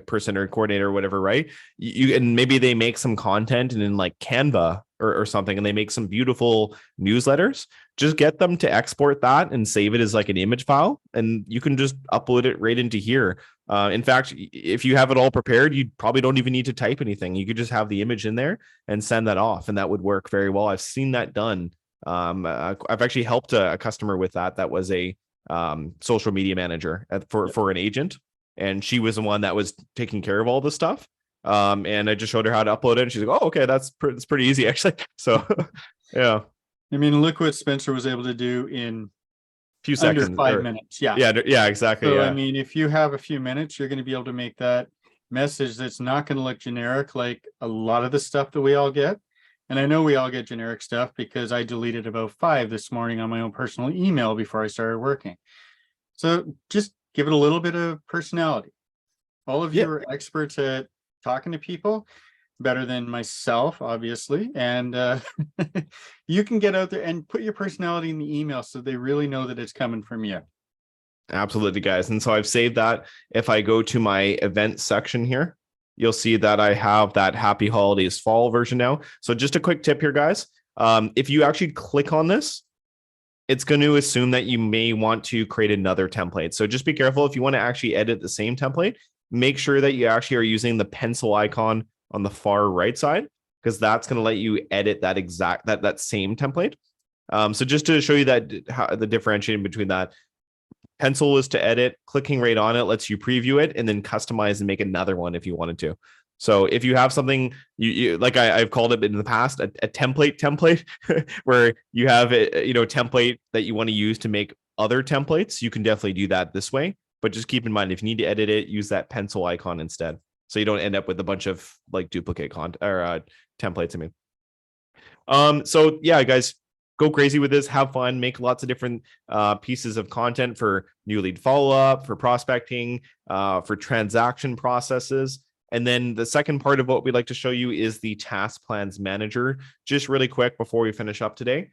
person or coordinator or whatever, right? And maybe they make some content and in like Canva or something, and they make some beautiful newsletters. just get them to export that and save it as like an image file, and you can just upload it right into here. In fact, if you have it all prepared, you probably don't even need to type anything. You could just have the image in there and send that off, and that would work very well. I've seen that done. I've actually helped a customer with that. That was a social media manager for an agent, and she was the one that was taking care of all this stuff. And I just showed her how to upload it, and she's like, "Oh, okay, that's pretty easy actually." So, yeah. I mean, look what Spencer was able to do in Few seconds, under 5 minutes. Yeah. Yeah, exactly. So, yeah. I mean, if you have a few minutes, you're going to be able to make that message that's not going to look generic like a lot of the stuff that we all get. And I know we all get generic stuff because I deleted about 5 this morning on my own personal email before I started working. So just give it a little bit of personality. All of you are experts at talking to people, better than myself, obviously. And you can get out there and put your personality in the email so they really know that it's coming from you. Absolutely, guys. And so I've saved that. If I go to my events section here, you'll see that I have that Happy Holidays Fall version now. So just a quick tip here, guys. If you actually click on this, it's going to assume that you may want to create another template. So just be careful. If you want to actually edit the same template, make sure that you actually are using the pencil icon on the far right side, because that's going to let you edit that exact that same template. So just to show you that how the differentiating between that, pencil is to edit, clicking right on it lets you preview it and then customize and make another one if you wanted to. So if you have something you like, I've called it in the past a template where you have a template that you want to use to make other templates, you can definitely do that this way. But just keep in mind, if you need to edit it, use that pencil icon instead, so you don't end up with a bunch of like duplicate content or templates. I mean, so yeah, guys, go crazy with this. Have fun. Make lots of different pieces of content for new lead follow-up, for prospecting, for transaction processes. And then the second part of what we'd like to show you is the Task Plans Manager. Just really quick before we finish up today.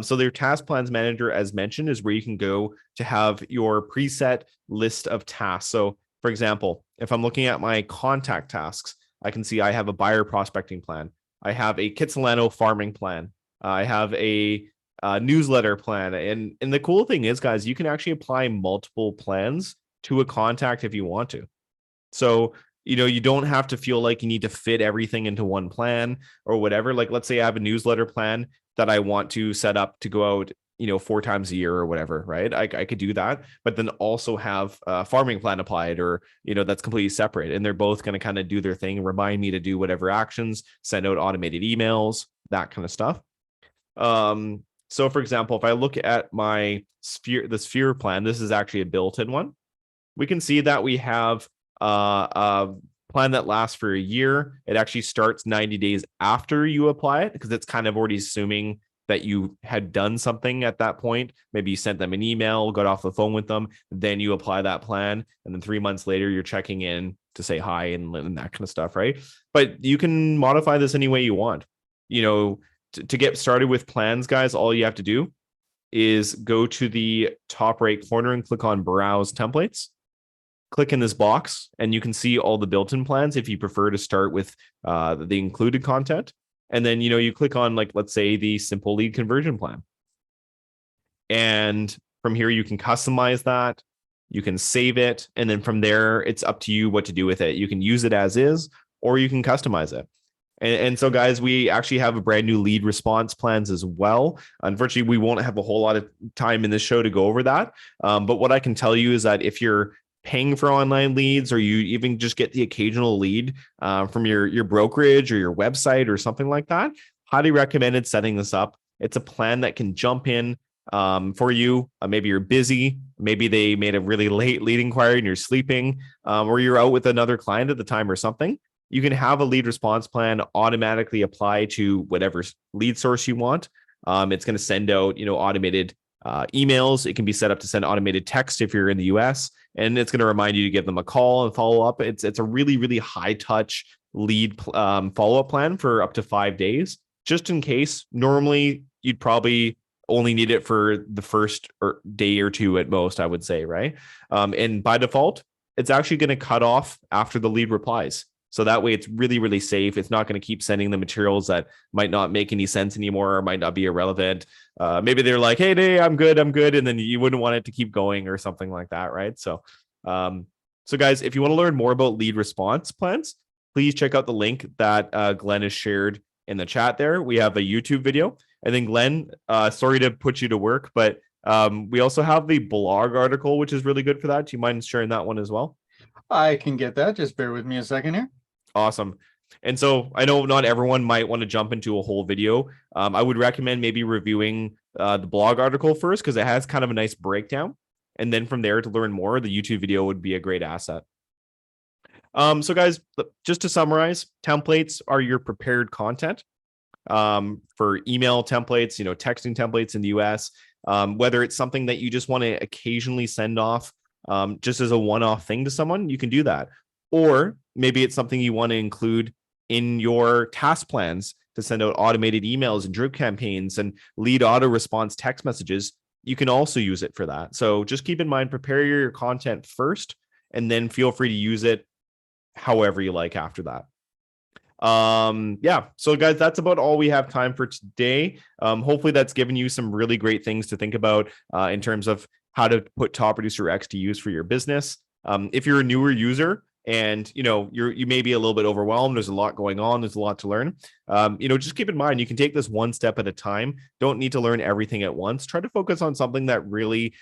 So their Task Plans Manager, as mentioned, is where you can go to have your preset list of tasks. So for example, if I'm looking at my contact tasks, I can see I have a buyer prospecting plan. I have a Kitsilano farming plan. I have a newsletter plan. And the cool thing is, guys, you can actually apply multiple plans to a contact if you want to. So, you don't have to feel like you need to fit everything into one plan or whatever. Like, let's say I have a newsletter plan that I want to set up to go out, 4 times a year or whatever, right? I could do that, but then also have a farming plan applied, or, that's completely separate. And they're both going to kind of do their thing, remind me to do whatever actions, send out automated emails, that kind of stuff. So for example, if I look at my the sphere plan, this is actually a built-in one. We can see that we have a plan that lasts for a year. It actually starts 90 days after you apply it, because it's kind of already assuming that you had done something at that point. Maybe you sent them an email, got off the phone with them, then you apply that plan. And then 3 months later, you're checking in to say hi and that kind of stuff, right? But you can modify this any way you want. To get started with plans, guys, all you have to do is go to the top right corner and click on Browse Templates. Click in this box, and you can see all the built-in plans if you prefer to start with the included content. And then, you click on, like, let's say the simple lead conversion plan. And from here, you can customize that. You can save it. And then from there, it's up to you what to do with it. You can use it as is, or you can customize it. And so, guys, we actually have a brand new lead response plans as well. Unfortunately, we won't have a whole lot of time in this show to go over that. But what I can tell you is that if you're paying for online leads, or you even just get the occasional lead from your brokerage or your website or something like that, highly recommended setting this up. It's a plan that can jump in for you. Maybe you're busy. Maybe they made a really late lead inquiry and you're sleeping, or you're out with another client at the time or something. You can have a lead response plan automatically apply to whatever lead source you want. It's going to send out, automated emails. It can be set up to send automated text if you're in the US, and it's going to remind you to give them a call and follow up. It's a really, really high touch lead follow-up plan for up to 5 days, just in case. Normally, you'd probably only need it for the first day or two at most, I would say, right? And by default, it's actually going to cut off after the lead replies. So that way it's really, really safe. It's not going to keep sending the materials that might not make any sense anymore or might not be irrelevant. Maybe they're like, hey, I'm good. And then you wouldn't want it to keep going or something like that, right? So, so guys, if you want to learn more about lead response plans, please check out the link that Glenn has shared in the chat there. We have a YouTube video. And then Glenn, sorry to put you to work, but we also have the blog article, which is really good for that. Do you mind sharing that one as well? I can get that. Just bear with me a second here. Awesome. And so I know not everyone might want to jump into a whole video. I would recommend maybe reviewing the blog article first because it has kind of a nice breakdown. And then from there to learn more, the YouTube video would be a great asset. So guys, just to summarize, templates are your prepared content for email templates, texting templates in the US, whether it's something that you just want to occasionally send off just as a one-off thing to someone, you can do that. Or maybe it's something you want to include in your task plans to send out automated emails and drip campaigns and lead auto response text messages. You can also use it for that. So just keep in mind, prepare your content first, and then feel free to use it however you like after that. Yeah, so guys, that's about all we have time for today. Hopefully that's given you some really great things to think about in terms of how to put Top Producer X to use for your business. If you're a newer user and you may be a little bit overwhelmed, there's a lot going on, there's a lot to learn. Just keep in mind you can take this one step at a time. Don't need to learn everything at once. Try to focus on something that really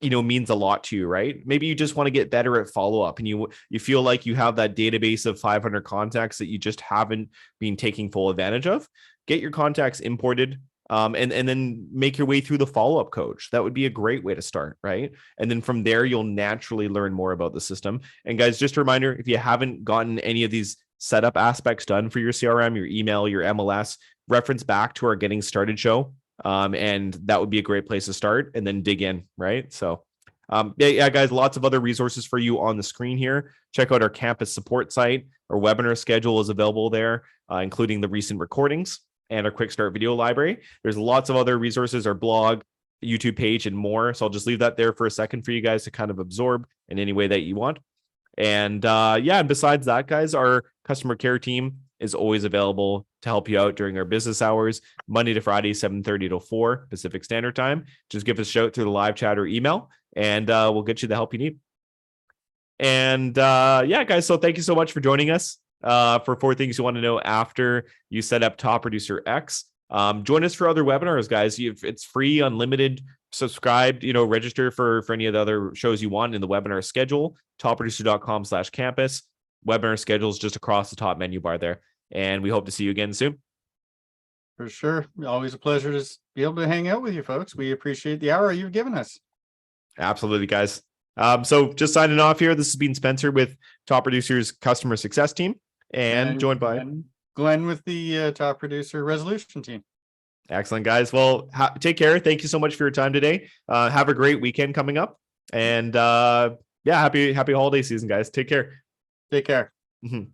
means a lot to you, right? Maybe you just want to get better at follow-up and you feel like you have that database of 500 contacts that you just haven't been taking full advantage of. Get your contacts imported and then make your way through the follow-up coach. That would be a great way to start, right? And then from there, you'll naturally learn more about the system. And guys, just a reminder, if you haven't gotten any of these setup aspects done for your CRM, your email, your MLS, reference back to our Getting Started show. And that would be a great place to start and then dig in, right? So yeah, guys, lots of other resources for you on the screen here. Check out our campus support site. Our webinar schedule is available there, including the recent recordings and our quick start video library. There's lots of other resources, our blog, YouTube page, and more. So I'll just leave that there for a second for you guys to kind of absorb in any way that you want. And yeah, and besides that, guys, our customer care team is always available to help you out during our business hours, Monday to Friday, 7:30 to 4 Pacific Standard Time. Just give us a shout through the live chat or email, and we'll get you the help you need. And yeah, guys, so thank you so much for joining us for 4 things you want to know after you set up Top Producer X. Join us for other webinars, guys. It's free, unlimited. Subscribe, register for any of the other shows you want in the webinar schedule, topproducer.com/campus. Webinar schedules just across the top menu bar there. And we hope to see you again soon. For sure. Always a pleasure to be able to hang out with you folks. We appreciate the hour you've given us. Absolutely, guys. So just signing off here. This has been Spencer with Top Producer's customer success team and joined by Glenn with the Top Producer resolution team. Excellent, guys. Well, take care. Thank you so much for your time today. Have a great weekend coming up. And yeah, happy holiday season, guys. Take care. Take care. Mm-hmm.